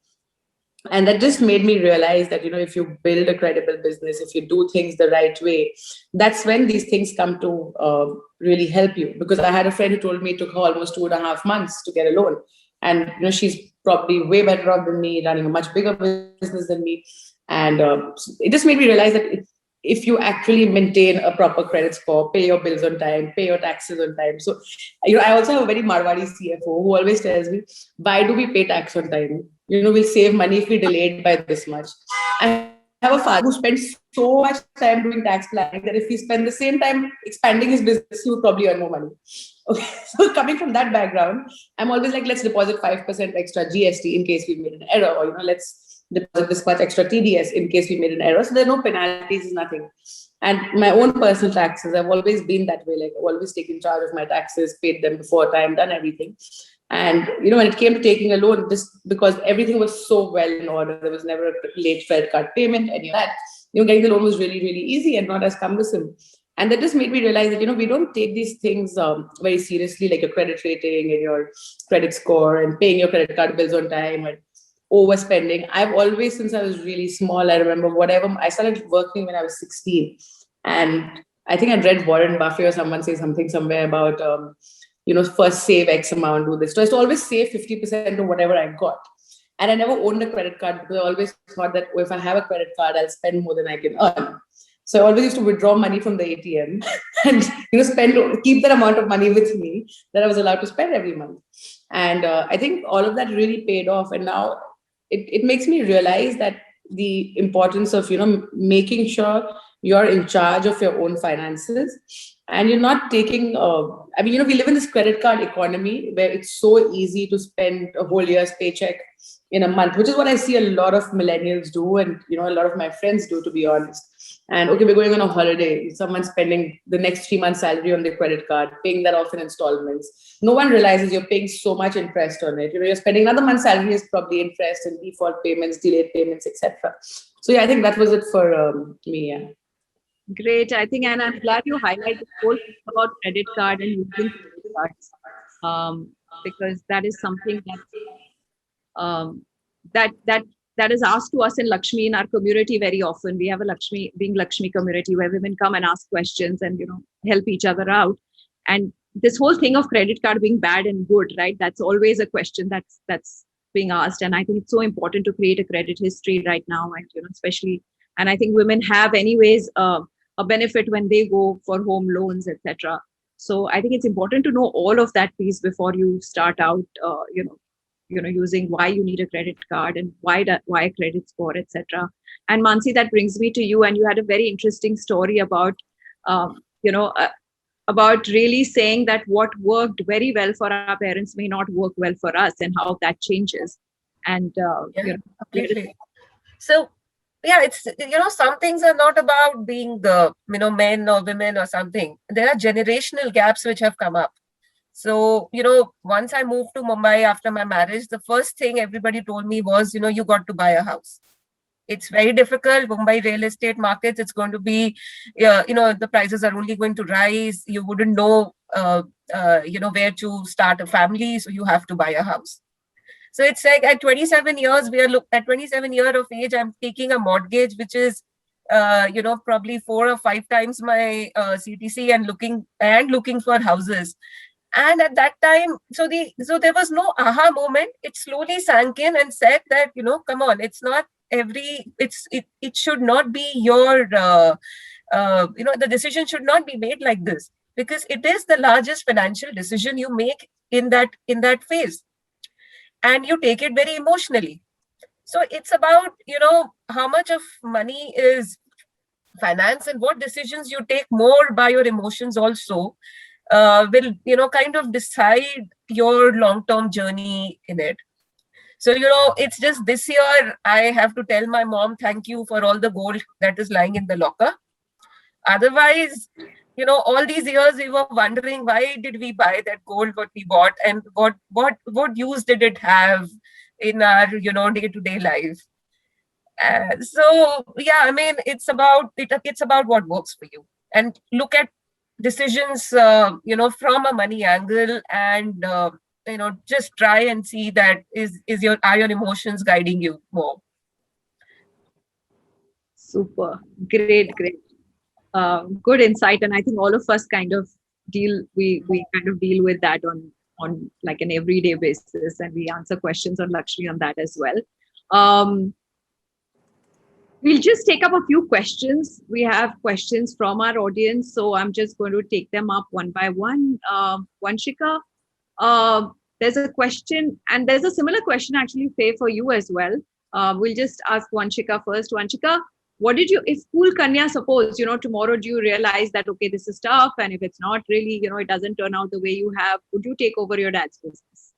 And that just made me realize that if you build a credible business, if you do things the right way, that's when these things come to really help you. Because I had a friend who told me it took her almost 2.5 months to get a loan, and she's probably way better off than me, running a much bigger business than me. And it just made me realize that if you actually maintain a proper credit score, pay your bills on time, pay your taxes on time. So I also have a very Marwari CFO who always tells me, why do we pay tax on time? We'll save money if we delay it by this much. I have a father who spends so much time doing tax planning that if he spend the same time expanding his business, he would probably earn more money. Okay, so coming from that background, I'm always like, let's deposit 5% extra GST in case we made an error, or let's deposit this much extra TDS in case we made an error. So there are no penalties, nothing. And my own personal taxes, I've always been that way. I've always taken charge of my taxes, paid them before time, done everything. And when it came to taking a loan, just because everything was so well in order, there was never a late credit card payment, any of that. Getting the loan was really, really easy and not as cumbersome. And that just made me realize that we don't take these things very seriously, like your credit rating and your credit score and paying your credit card bills on time and overspending. I've always, since I was really small, I remember I started working when I was 16, and I think I read Warren Buffett or someone say something somewhere about first save X amount, do this. So I used to always save 50% of whatever I got. And I never owned a credit card because I always thought that if I have a credit card, I'll spend more than I can earn. So I always used to withdraw money from the ATM and keep that amount of money with me that I was allowed to spend every month. And I think all of that really paid off. And now it makes me realize that the importance of making sure you're in charge of your own finances, and you're not taking we live in this credit card economy where it's so easy to spend a whole year's paycheck in a month, which is what I see a lot of millennials do, and a lot of my friends do, to be honest. And okay, we're going on a holiday, someone's spending the next 3 months' salary on their credit card, paying that off in installments. No one realizes you're paying so much interest on it. You're spending another month's salary is probably interest and default payments, delayed payments, etc. So yeah, I think that was it for me. Yeah. Great. I think, and I'm glad you highlighted the whole thing about credit card and using credit cards, because that is something that is asked to us in Lakshmi, in our community very often. We have a Lakshmi community where women come and ask questions and help each other out. And this whole thing of credit card being bad and good, right? That's always a question that's being asked. And I think it's so important to create a credit history right now. And, especially, and I think women have anyways a benefit when they go for home loans, etc. So I think it's important to know all of that piece before you start out, using why you need a credit card and why a credit score, etc. And Mansi, that brings me to you. And you had a very interesting story about, about really saying that what worked very well for our parents may not work well for us, and how that changes. And completely. So yeah, it's, some things are not about being the, men or women or something. There are generational gaps which have come up. So, once I moved to Mumbai after my marriage, the first thing everybody told me was, you got to buy a house. It's very difficult. Mumbai real estate markets, it's going to be, the prices are only going to rise. You wouldn't know, where to start a family. So you have to buy a house. So it's like at 27 years, at 27 years of age, I'm taking a mortgage, which is, probably 4 or 5 times my CTC, and looking for houses. And at that time, so there was no aha moment. It slowly sank in and said that, come on, it's not it should not be your, the decision should not be made like this, because it is the largest financial decision you make in that phase. And you take it very emotionally. So it's about, how much of money is finance, and what decisions you take more by your emotions also will, kind of decide your long-term journey in it. So, it's just this year I have to tell my mom, thank you for all the gold that is lying in the locker. Otherwise, all these years we were wondering, why did we buy that gold, what we bought, and what use did it have in our, day-to-day life. So, yeah, I mean, it's about what works for you, and look at decisions, from a money angle, and, just try and see that are your emotions guiding you more. Super. Great. Good insight. And I think all of us kind of deal with that on like an everyday basis, and we answer questions on Lakshmi on that as well. We'll just take up a few questions. We have questions from our audience, so I'm just going to take them up one by one. Vanshika, there's a question, and there's a similar question actually, Faye, for you as well. We'll just ask Vanshika first. Vanshika, if Cool Kanya, suppose, tomorrow do you realize that, okay, this is tough, and if it's not really, it doesn't turn out the way you have, would you take over your dad's business?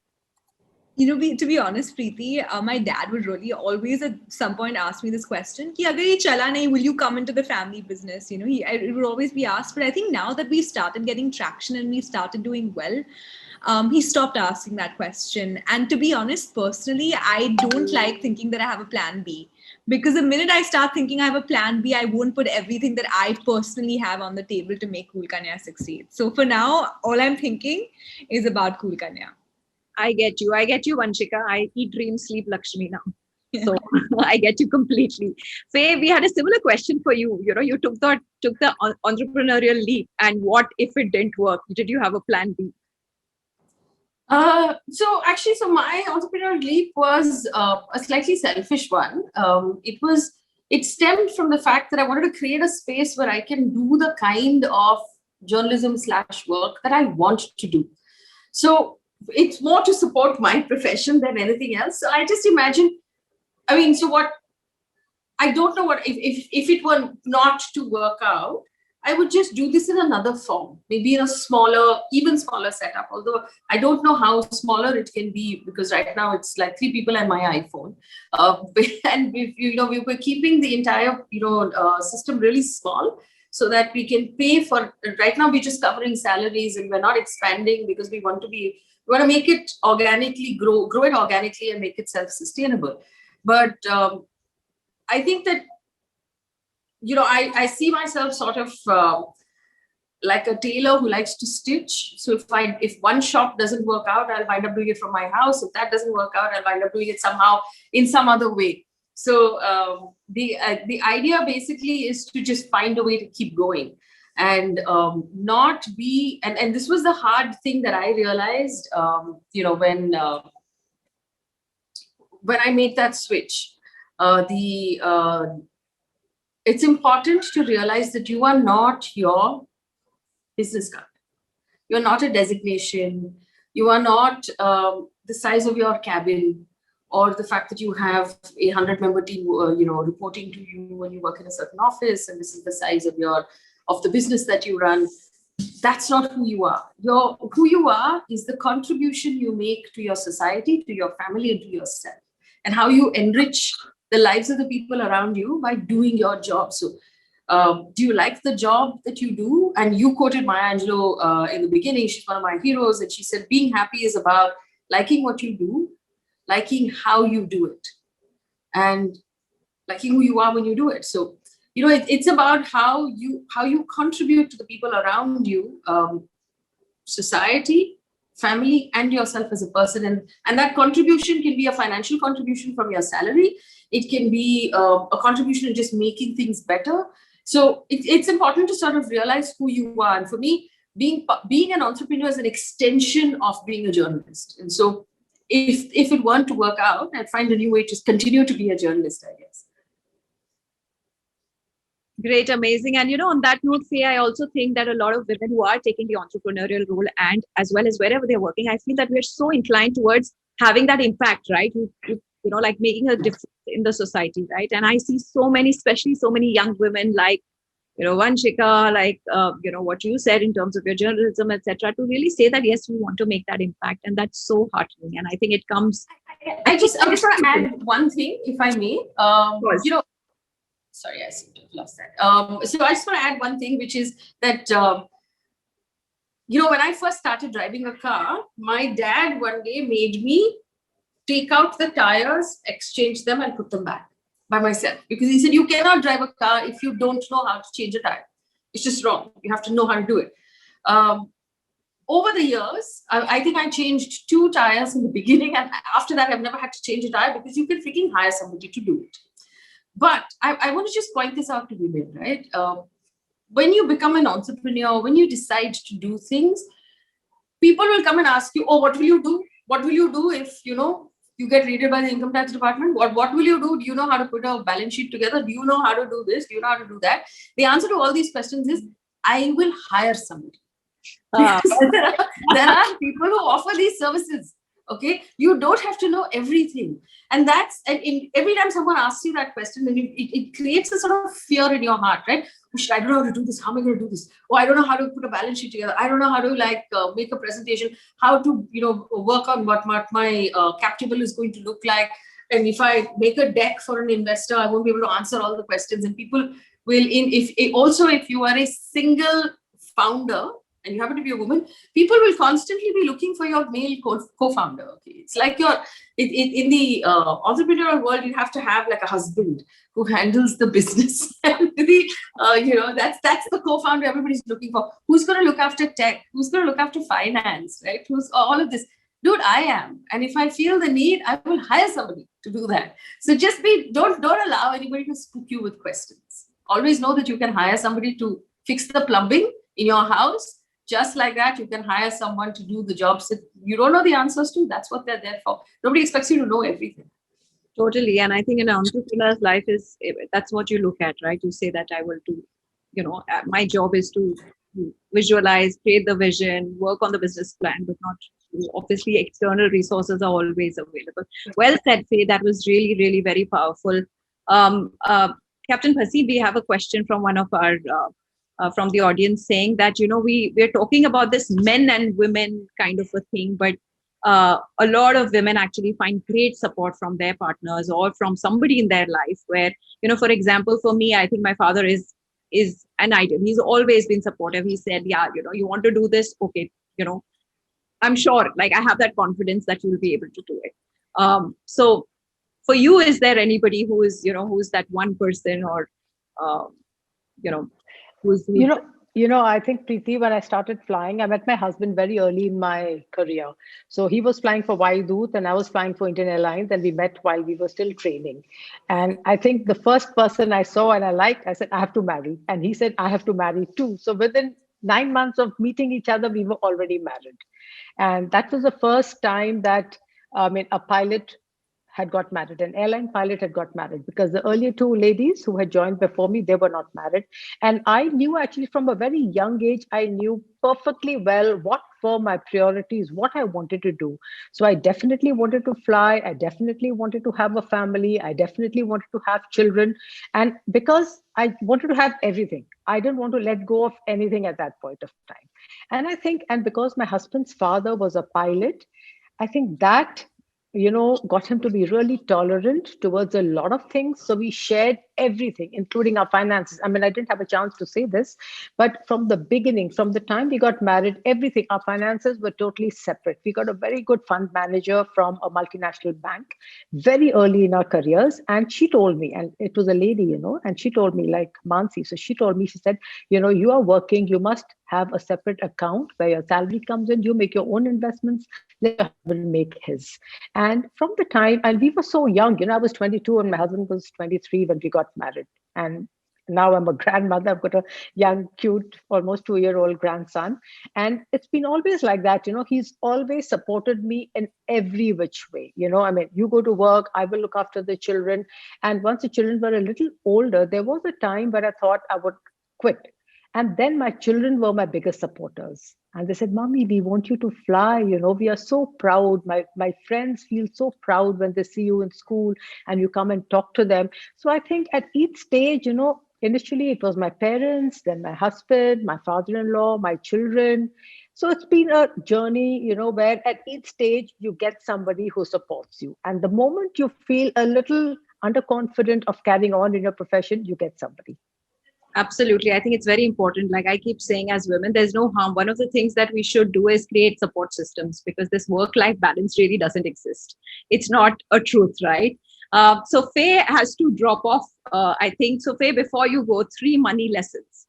To be honest, Preeti, my dad would really always at some point ask me this question, ki agar ye chala nahi, will you come into the family business? It would always be asked. But I think now that we started getting traction and we started doing well, he stopped asking that question. And to be honest, personally, I don't like thinking that I have a plan B. Because the minute I start thinking I have a plan B, I won't put everything that I personally have on the table to make Cool Kanya succeed. So for now, all I'm thinking is about Cool Kanya. I get you, Vanshika. I eat, dream, sleep Lakshmi now. Yeah. So I get you completely. Faye, we had a similar question for you. You took the entrepreneurial leap, and what if it didn't work? Did you have a plan B? So my entrepreneurial leap was a slightly selfish one. It stemmed from the fact that I wanted to create a space where I can do the kind of journalism / work that I want to do. So it's more to support my profession than anything else. So I just imagine, I don't know what, if it were not to work out, I would just do this in another form, maybe in a even smaller setup. Although I don't know how smaller it can be, because right now it's like 3 people and my iPhone. And we were keeping the entire, system really small, so that we can pay for, right now we're just covering salaries and we're not expanding, because we want to make it organically, grow it organically and make it self-sustainable. But I think that, I see myself sort of like a tailor who likes to stitch. So if one shop doesn't work out, I'll wind up doing it from my house. If that doesn't work out, I'll wind up doing it somehow in some other way. So the idea basically is to just find a way to keep going. and not be, and this was the hard thing that I realized, when I made that switch. It's important to realize that you are not your business card. You're not a designation. You are not the size of your cabin, or the fact that you have a 100-member team, reporting to you when you work in a certain office, and this is the size of the business that you run. That's not who you are. Who you are is the contribution you make to your society, to your family, and to yourself, and how you enrich the lives of the people around you by doing your job. So, do you like the job that you do? And you quoted Maya Angelou in the beginning. She's one of my heroes, and she said, being happy is about liking what you do, liking how you do it, and liking who you are when you do it. So, it's about how you contribute to the people around you, society, family, and yourself as a person. And that contribution can be a financial contribution from your salary. It can be a contribution in just making things better. So it's important to sort of realize who you are. And for me, being an entrepreneur is an extension of being a journalist. And so if it weren't to work out, I'd find a new way to continue to be a journalist, I guess. Great, amazing. And on that note, Faye, I also think that a lot of women who are taking the entrepreneurial role, and as well as wherever they're working, I feel that we're so inclined towards having that impact, right? Like making a difference in the society, right? And I see so many, especially so many young women like, Vanshika, like, what you said in terms of your journalism, etc., to really say that, yes, we want to make that impact. And that's so heartening. And I think it comes. I just want to add one thing, if I may. Sorry, I seem to have lost that. So I just want to add one thing, which is that, when I first started driving a car, my dad one day made me take out the tires, exchange them, and put them back by myself. Because he said, you cannot drive a car if you don't know how to change a tire. It's just wrong. You have to know how to do it. Over the years, I think I changed 2 tires in the beginning. And after that, I've never had to change a tire, because you can freaking hire somebody to do it. But I want to just point this out to women, right? When you become an entrepreneur, when you decide to do things, people will come and ask you, oh, what will you do? What will you do if, you get raided by the income tax department? What will you do? Do you know how to put a balance sheet together? Do you know how to do this? Do you know how to do that? The answer to all these questions is, I will hire somebody. There are people who offer these services. Okay, you don't have to know everything, and every time someone asks you that question, then it creates a sort of fear in your heart, right? I don't know how to do this. How am I going to do this? Oh, I don't know how to put a balance sheet together. I don't know how to make a presentation. How to work on what my cap table is going to look like. And if I make a deck for an investor, I won't be able to answer all the questions. And people will if you are a single founder, and you happen to be a woman, people will constantly be looking for your male co-founder. Okay, it's like in the entrepreneurial world, you have to have like a husband who handles the business. And that's the co-founder everybody's looking for. Who's going to look after tech? Who's going to look after finance? Right? Who's all of this? Dude, I am. And if I feel the need, I will hire somebody to do that. So just don't allow anybody to spook you with questions. Always know that you can hire somebody to fix the plumbing in your house. Just like that, you can hire someone to do the jobs that you don't know the answers to. That's what they're there for. Nobody expects you to know everything. Totally. And I think in an entrepreneur's life that's what you look at, right? You say that I will do, my job is to visualize, create the vision, work on the business plan, but not obviously external resources are always available. Well said, Faye. That was really, really very powerful. Captain Bhasin, we have a question from one of our from the audience saying that, we're talking about this men and women kind of a thing, but a lot of women actually find great support from their partners or from somebody in their life where, for example, for me, I think my father is an idol. He's always been supportive. He said, yeah, you want to do this? Okay. I'm sure, I have that confidence that you will be able to do it. So for you, is there anybody who is, who's that one person or, who's I think, Preeti, when I started flying, I met my husband very early in my career. So he was flying for Vaidut and I was flying for Indian Airlines, and we met while we were still training. And I think the first person I saw and I liked, I said, I have to marry. And he said, I have to marry too. So within 9 months of meeting each other, we were already married. And that was the first time that, a pilot had got married, an airline pilot had got married, because the earlier two ladies who had joined before me, they were not married. And I knew actually from a very young age, I knew perfectly well what were my priorities, what I wanted to do. So I definitely wanted to fly. I definitely wanted to have a family. I definitely wanted to have children. And because I wanted to have everything, I didn't want to let go of anything at that point of time. And I think, and because my husband's father was a pilot, I think that got him to be really tolerant towards a lot of things. So we shared everything, including our finances. I mean, I didn't have a chance to say this, but from the beginning, from the time we got married, everything, our finances were totally separate. We got a very good fund manager from a multinational bank very early in our careers. And she told me, and it was a lady, and she told me, like Mansi. So she told me, she said, you are working, you must have a separate account where your salary comes in, you make your own investments, let your husband make his. And from the time, and we were so young, I was 22 and my husband was 23 when we got married. And now I'm a grandmother. I've got a young, cute, almost 2-year-old grandson. And it's been always like that. He's always supported me in every which way. You go to work, I will look after the children. And once the children were a little older, there was a time where I thought I would quit. And then my children were my biggest supporters. And they said, Mommy, we want you to fly. We are so proud. My friends feel so proud when they see you in school and you come and talk to them. So I think at each stage, initially it was my parents, then my husband, my father-in-law, my children. So it's been a journey, where at each stage you get somebody who supports you. And the moment you feel a little underconfident of carrying on in your profession, you get somebody. Absolutely. I think it's very important. Like I keep saying, as women, there's no harm. One of the things that we should do is create support systems, because this work-life balance really doesn't exist. It's not a truth, right? So Faye has to drop off, I think. So Faye, before you go, 3 money lessons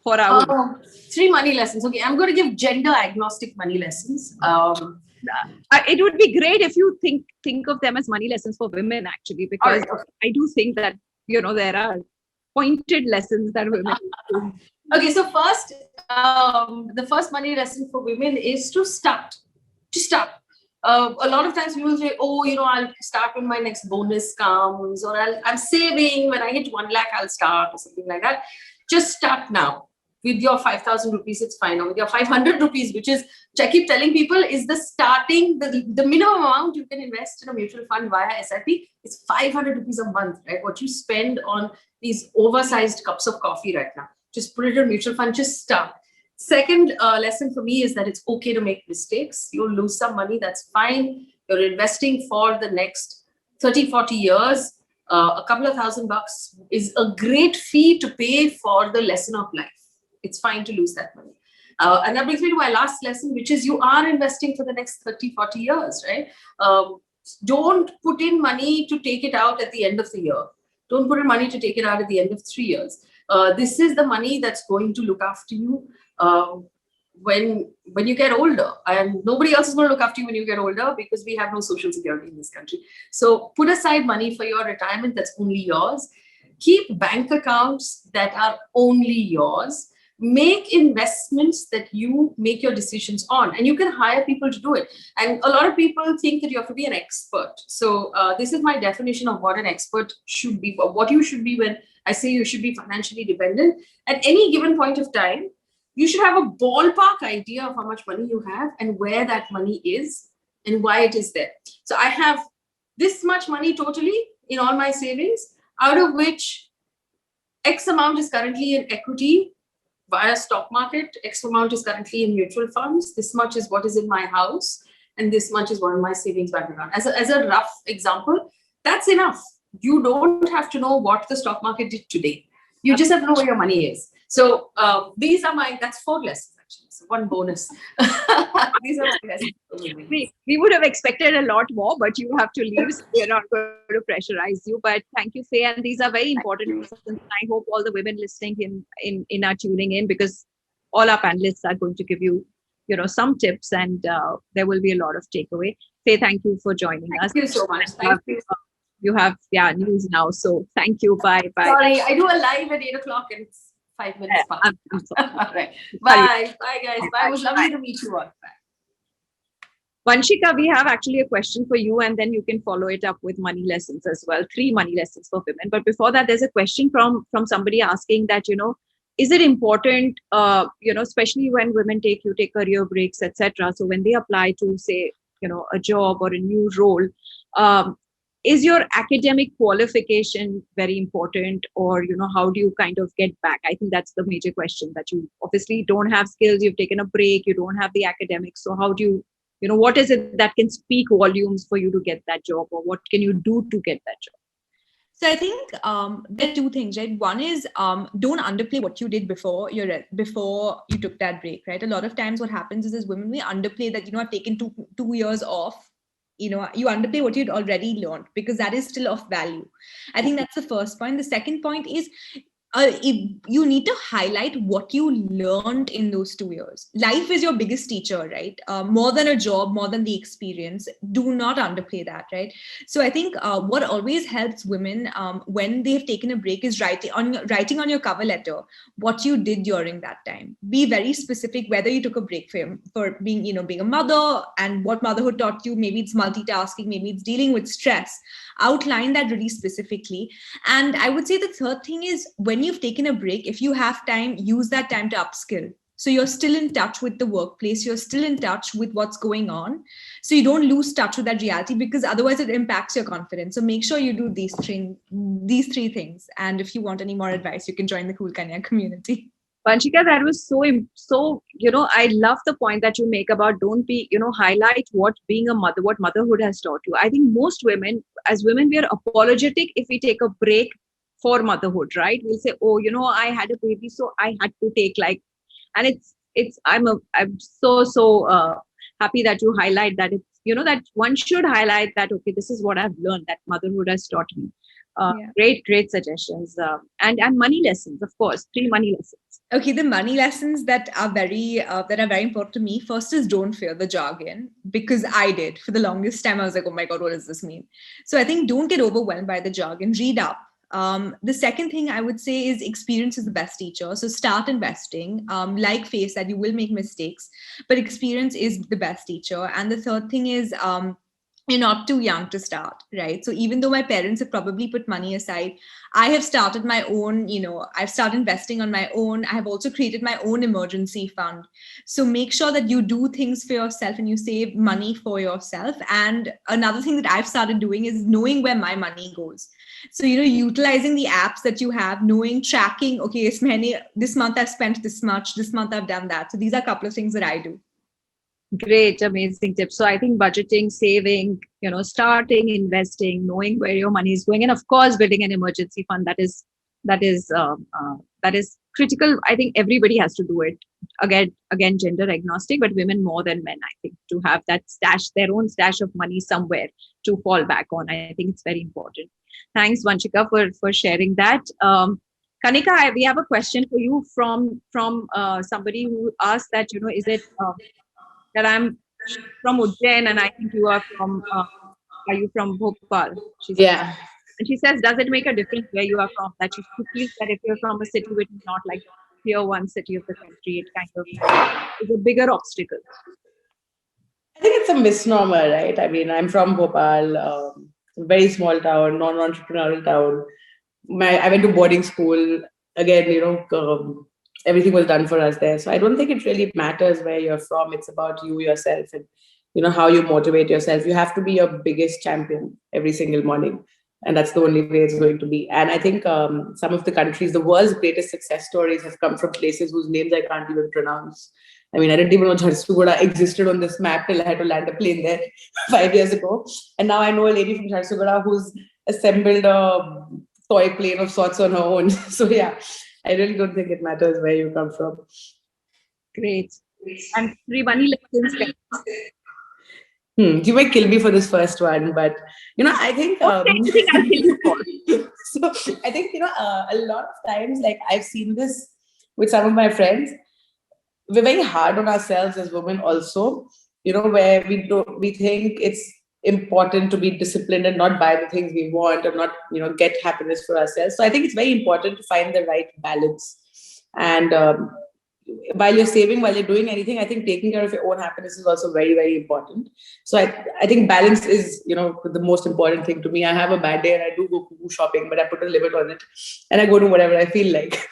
for our 3 money lessons. Okay, I'm going to give gender agnostic money lessons. It would be great if you think of them as money lessons for women, actually, because I do think that, there are pointed lessons that women Okay, so first, the first money lesson for women is to start. A lot of times people say, I'll start when my next bonus comes, or I'm saving, when I hit 1 lakh, I'll start, or something like that. Just start now. With your 5,000 rupees, it's fine. Or with your 500 rupees, which I keep telling people is the starting, the minimum amount you can invest in a mutual fund via SIP is 500 rupees a month, right? What you spend on these oversized cups of coffee right now. Just put it in a mutual fund, just start. Second lesson for me is that it's okay to make mistakes. You'll lose some money, that's fine. You're investing for the next 30, 40 years. A couple of $1,000 is a great fee to pay for the lesson of life. It's fine to lose that money. And that brings me to my last lesson, which is you are investing for the next 30, 40 years, right? Don't put in money to take it out at the end of the year. Don't put in money to take it out at the end of 3 years. This is the money that's going to look after you when you get older. And nobody else is going to look after you when you get older, because we have no social security in this country. So put aside money for your retirement that's only yours. Keep bank accounts that are only yours. Make investments that you make your decisions on, and you can hire people to do it. And a lot of people think that you have to be an expert. So this is my definition of what an expert should be, or what you should be when I say you should be financially dependent. At any given point of time, you should have a ballpark idea of how much money you have and where that money is and why it is there. So I have this much money totally in all my savings, out of which X amount is currently in equity via stock market, X amount is currently in mutual funds, this much is what is in my house, and this much is what in my savings bank account. As a rough example, that's enough. You don't have to know what the stock market did today. You just have to know where your money is. So that's 4 lessons. actually. So one bonus. These are my lessons for women. We would have expected a lot more, but you have to leave. So we're not going to pressurize you. But thank you, Faye. And these are very important lessons. I hope all the women listening in are tuning in, because all our panelists are going to give you, some tips, and there will be a lot of takeaway. Faye, thank you for joining us. Thank you so much. Thank you. You have news now. So thank you. Bye. Sorry, I do a live at 8:00 and it's 5 minutes past. I'm sorry. All right. Bye. Bye, guys. Bye. It was lovely to meet you all. Bye. Vanshika, we have actually a question for you, and then you can follow it up with money lessons as well. 3 money lessons for women. But before that, there's a question from somebody asking that, is it important, especially when women take career breaks, etc. So when they apply to, say, a job or a new role, is your academic qualification very important, or, how do you kind of get back? I think that's the major question, that you obviously don't have skills, you've taken a break, you don't have the academics. So how do you, what is it that can speak volumes for you to get that job, or what can you do to get that job? So I think there are 2 things, right? One is don't underplay what you did before you took that break, right? A lot of times what happens is, as women, we underplay that, I've taken two years off. You underplay what you'd already learned, because that is still of value. I think that's the first point. The second point is, you need to highlight what you learned in those 2 years. Life is your biggest teacher, right? More than a job, more than the experience. Do not underplay that, right? So I think what always helps women when they've taken a break is writing on your cover letter what you did during that time. Be very specific whether you took a break for being a mother, and what motherhood taught you. Maybe it's multitasking, maybe it's dealing with stress. Outline that really specifically. And I would say the third thing is, when you've taken a break, if you have time, use that time to upskill. So you're still in touch with the workplace, you're still in touch with what's going on. So you don't lose touch with that reality, because otherwise it impacts your confidence. So make sure you do these 3 things. And if you want any more advice, you can join the Cool Kanya community. Vanshika, that was so, I love the point that you make about don't be, highlight what being a mother, what motherhood has taught you. I think most women, as women, we are apologetic if we take a break for motherhood, right? We'll say, oh, I had a baby, so I had to take and I'm so happy that you highlight that. It's, that one should highlight that, okay, this is what I've learned, that motherhood has taught me. Great suggestions. And money lessons, of course, 3 money lessons. Okay, the money lessons that are very important to me. First is, don't fear the jargon, because I did. For the longest time, I was like, oh my God, what does this mean? So I think don't get overwhelmed by the jargon. Read up. The second thing I would say is, experience is the best teacher. So start investing. Like Faye said, you will make mistakes, but experience is the best teacher. And the third thing is, you're not too young to start, right? So even though my parents have probably put money aside, I have started my own, I've started investing on my own. I have also created my own emergency fund. So make sure that you do things for yourself and you save money for yourself. And another thing that I've started doing is knowing where my money goes. So, utilizing the apps that you have, tracking, okay, this month I've spent this much, this month I've done that. So these are a couple of things that I do. Great, amazing tips. So I think budgeting, saving, starting investing, knowing where your money is going, and of course building an emergency fund, that is critical. I think everybody has to do it. Again, gender agnostic, but women more than men, I think, to have that stash, their own stash of money somewhere to fall back on. I think it's very important. Thanks, Vanshika, for sharing that. Kanika, we have a question for you from somebody who asked that, is it that I'm from Ujjain and I think you are from, are you from Bhopal? Yeah. And she says, does it make a difference where you are from? That she quickly said, if you're from a city which is not like tier 1 city of the country, it kind of is a bigger obstacle. I think it's a misnomer, right? I mean, I'm from Bhopal, very small town, non-entrepreneurial town. I went to boarding school. Again, everything was done for us there. So I don't think it really matters where you're from. It's about you yourself and, how you motivate yourself. You have to be your biggest champion every single morning. And that's the only way it's going to be. And I think some of the countries, the world's greatest success stories have come from places whose names I can't even pronounce. I mean, I didn't even know Jharsuguda existed on this map till I had to land a plane there 5 years ago. And now I know a lady from Jharsuguda who's assembled a toy plane of sorts on her own. So yeah, I really don't think it matters where you come from. Great. And 3 money lessons. You might kill me for this first one, but I think Don't say anything, I'll kill you for. so I think a lot of times, like I've seen this with some of my friends, we're very hard on ourselves as women also, where we think it's important to be disciplined and not buy the things we want, or not get happiness for ourselves. So I think it's very important to find the right balance. And while you're saving, while you're doing anything, I think taking care of your own happiness is also very, very important. So I think balance is the most important thing to me. I have a bad day and I do go cuckoo shopping, but I put a limit on it and I go to whatever I feel like.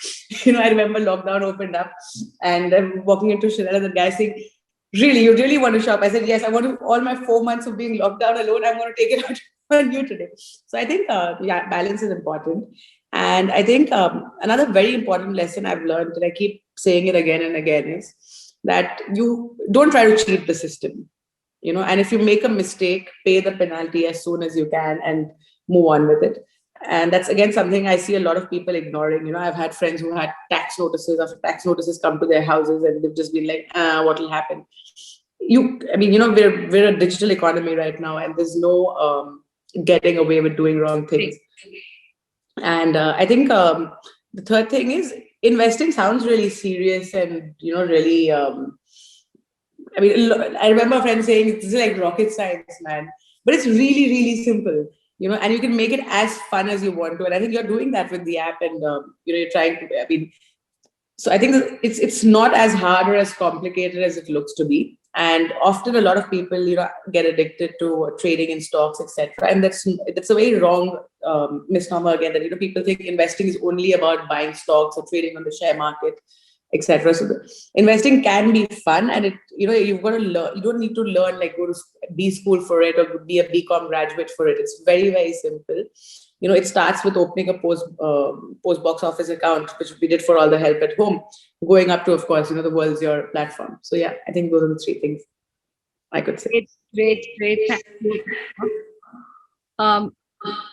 I remember lockdown opened up and I'm walking into Chanel and the guy saying, "Really, you really want to shop?" I said, "Yes, I want to. All my 4 months of being locked down alone, I'm going to take it out on you today." So I think balance is important. And I think another very important lesson I've learned, and I keep saying it again and again, is that you don't try to cheat the system. And if you make a mistake, pay the penalty as soon as you can and move on with it. And that's again something I see a lot of people ignoring. I've had friends who had tax notices after tax notices come to their houses, and they've just been like, what will happen? We're a digital economy right now, and there's no getting away with doing wrong things. And I think the third thing is, investing sounds really serious and really. I remember a friend saying, "This is like rocket science, man," but it's really, really simple. And you can make it as fun as you want to. And I think you're doing that with the app, and you're trying to. So I think it's not as hard or as complicated as it looks to be. And often a lot of people, get addicted to trading in stocks, etc. And that's a very wrong misnomer again, that people think investing is only about buying stocks or trading on the share market, etc. So investing can be fun, and you've got to learn. You don't need to learn, like go to B school for it or be a BCom graduate for it. It's very, very simple. It starts with opening a post box office account, which we did for all the help at home, going up to, of course, the world's your platform. So yeah, I think those are the 3 things I could say. Great. Thank you.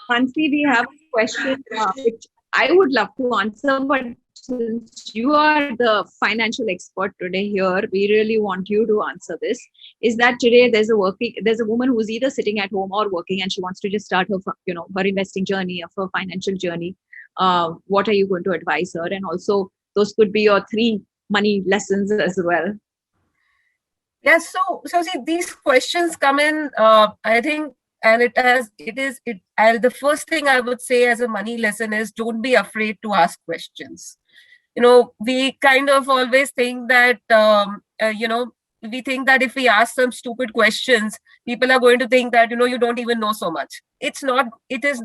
Mansi, we have a question which I would love to answer, but since you are the financial expert today here, we really want you to answer this. Is that today there's a woman who's either sitting at home or working, and she wants to just start her, her investing journey, of her financial journey. What are you going to advise her? And also, those could be your 3 money lessons as well. Yes. So see, these questions come in, I think, and the first thing I would say as a money lesson is, don't be afraid to ask questions. We kind of always think that, we think that if we ask some stupid questions, people are going to think that, you don't even know so much. It's not,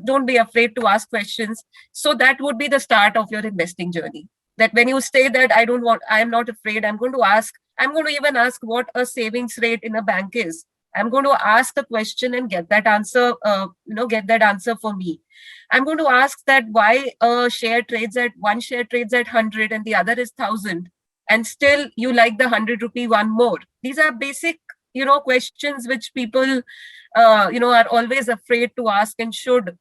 don't be afraid to ask questions. So that would be the start of your investing journey. That when you say that I'm not afraid, I'm going to even ask what a savings rate in a bank is. I'm going to ask the question and get that answer, get that answer for me. I'm going to ask that why one share trades at 100 and the other is 1,000, and still you like the 100 rupee one more. These are basic, questions which people, are always afraid to ask, and should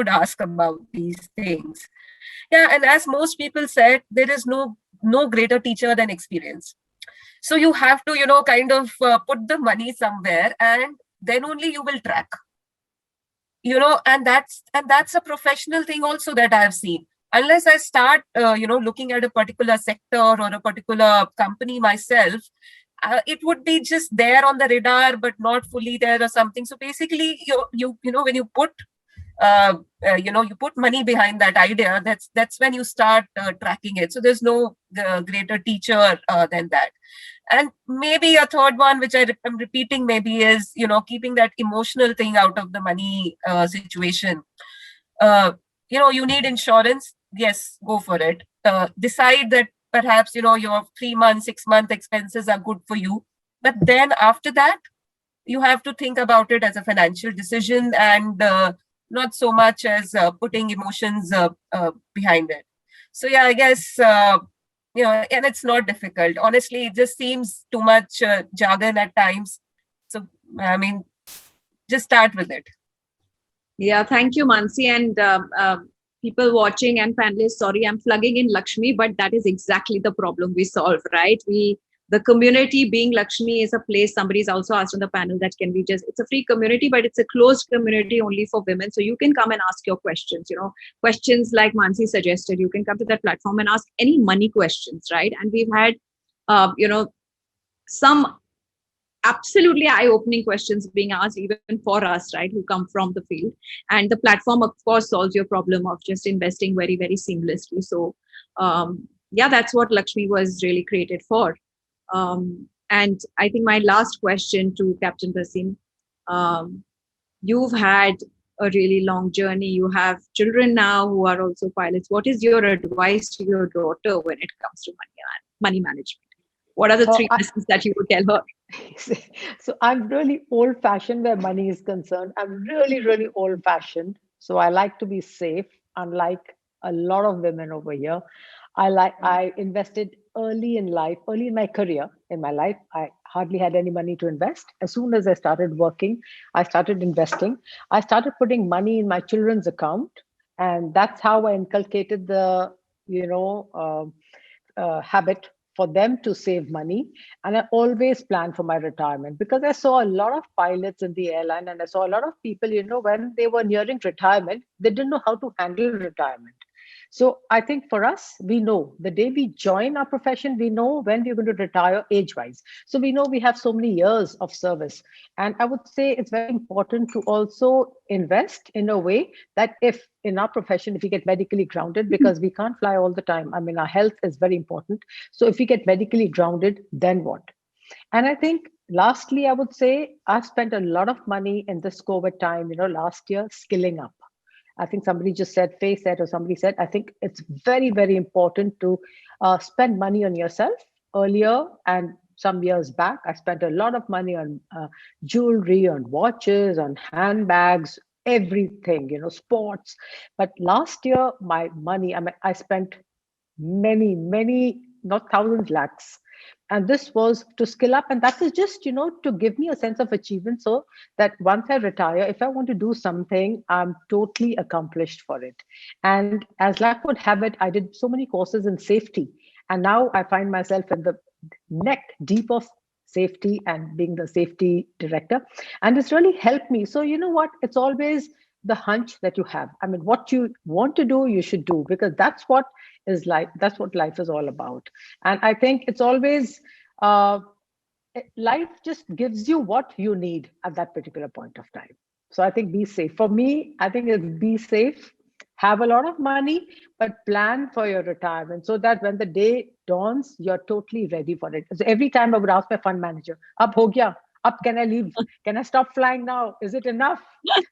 ask about these things. Yeah, and as most people said, there is no greater teacher than experience. So you have to, kind of put the money somewhere, and then only you will track. And that's a professional thing also that I have seen. Unless I start, looking at a particular sector or a particular company myself, it would be just there on the radar, but not fully there or something. So basically, when you put you put money behind that idea, that's when you start tracking it. So there's no greater teacher than that. And maybe a third one, which I'm repeating maybe, is keeping that emotional thing out of the money situation. You need insurance. Yes, go for it. Decide that perhaps your 3 month, 6 month expenses are good for you, but then after that you have to think about it as a financial decision, and not so much as putting emotions behind it. So yeah, I guess, and it's not difficult. Honestly, it just seems too much jargon at times. So, I mean, just start with it. Yeah, thank you, Mansi. And people watching and panelists, sorry, I'm plugging in Lakshmi, but that is exactly the problem we solve, right? We The community being Lakshmi is a place, somebody's also asked on the panel that can we just, it's a free community, but it's a closed community only for women. So you can come and ask your questions, questions like Mansi suggested. You can come to that platform and ask any money questions, right? And we've had, some absolutely eye-opening questions being asked even for us, right, who come from the field. And the platform, of course, solves your problem of just investing very, very seamlessly. So that's what Lakshmi was really created for. And I think my last question to Captain Bhasin, you've had a really long journey. You have children now who are also pilots. What is your advice to your daughter when it comes to money management? What are the three lessons that you would tell her? So I'm really old-fashioned where money is concerned. I'm really, really old-fashioned. So I like to be safe, unlike a lot of women over here. I invested early in my career, in my life. I hardly had any money to invest. As soon as I started working, I started investing. I started putting money in my children's account. And that's how I inculcated the, habit for them to save money. And I always plan for my retirement because I saw a lot of pilots in the airline and I saw a lot of people, when they were nearing retirement, they didn't know how to handle retirement. So I think for us, we know the day we join our profession, we know when we're going to retire age-wise. So we know we have so many years of service. And I would say it's very important to also invest in a way that if in our profession, if we get medically grounded, because we can't fly all the time. I mean, our health is very important. So if we get medically grounded, then what? And I think lastly, I would say I've spent a lot of money in this COVID time, last year, skilling up. I think somebody just said, Faye said, or somebody said, I think it's very, very important to spend money on yourself. Earlier and some years back, I spent a lot of money on jewelry, on watches, on handbags, everything, sports. But last year, my money, I spent many, not thousands, lakhs. And this was to skill up. And that is just, to give me a sense of achievement so that once I retire, if I want to do something, I'm totally accomplished for it. And as luck would have it, I did so many courses in safety. And now I find myself in the neck deep of safety and being the safety director. And it's really helped me. So you know what? It's always the hunch that you have. I mean, what you want to do, you should do, because that's what is life. That's what life is all about. And I think it's always, life just gives you what you need at that particular point of time. So I think be safe. For me, I think it's be safe, have a lot of money, but plan for your retirement so that when the day dawns, you're totally ready for it. So every time I would ask my fund manager, "Ab ho gaya? Up, can I leave? Can I stop flying now? Is it enough?"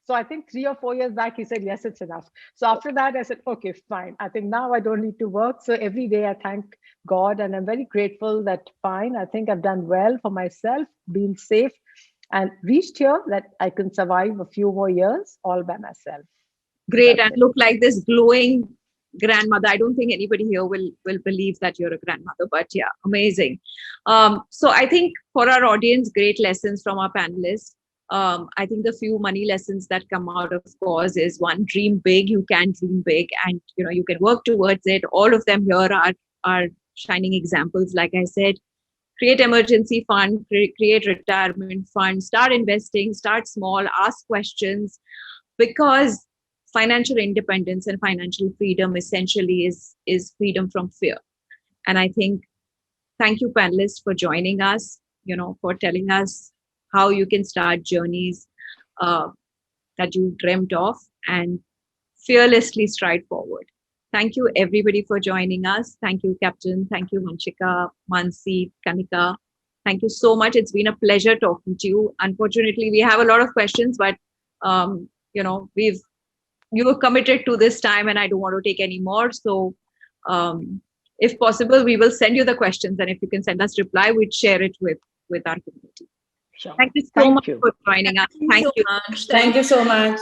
So I think 3 or 4 years back, he said, yes, it's enough. So after that, I said, okay, fine. I think now I don't need to work. So every day I thank God and I'm very grateful that fine, I think I've done well for myself, been safe and reached here that I can survive a few more years all by myself. Great. And look like this glowing grandmother. I don't think anybody here will believe that you're a grandmother, but yeah, amazing. So I think for our audience, great lessons from our panelists. I think the few money lessons that come out, of course, is one, dream big. You can dream big and you can work towards it. All of them here are shining examples. Like I said, create emergency fund, create retirement fund, start investing, start small, ask questions, because financial independence and financial freedom essentially is freedom from fear. And I think, thank you panelists for joining us, for telling us how you can start journeys that you dreamt of and fearlessly stride forward. Thank you everybody for joining us. Thank you, Captain. Thank you, Vanshika, Mansi, Kanika. Thank you so much. It's been a pleasure talking to you. Unfortunately, we have a lot of questions, but you were committed to this time and I don't want to take any more. So if possible, we will send you the questions, and if you can send us reply, we'd share it with our community. Sure. Thank you so much for joining us. Thank you. So much. Thank you so much.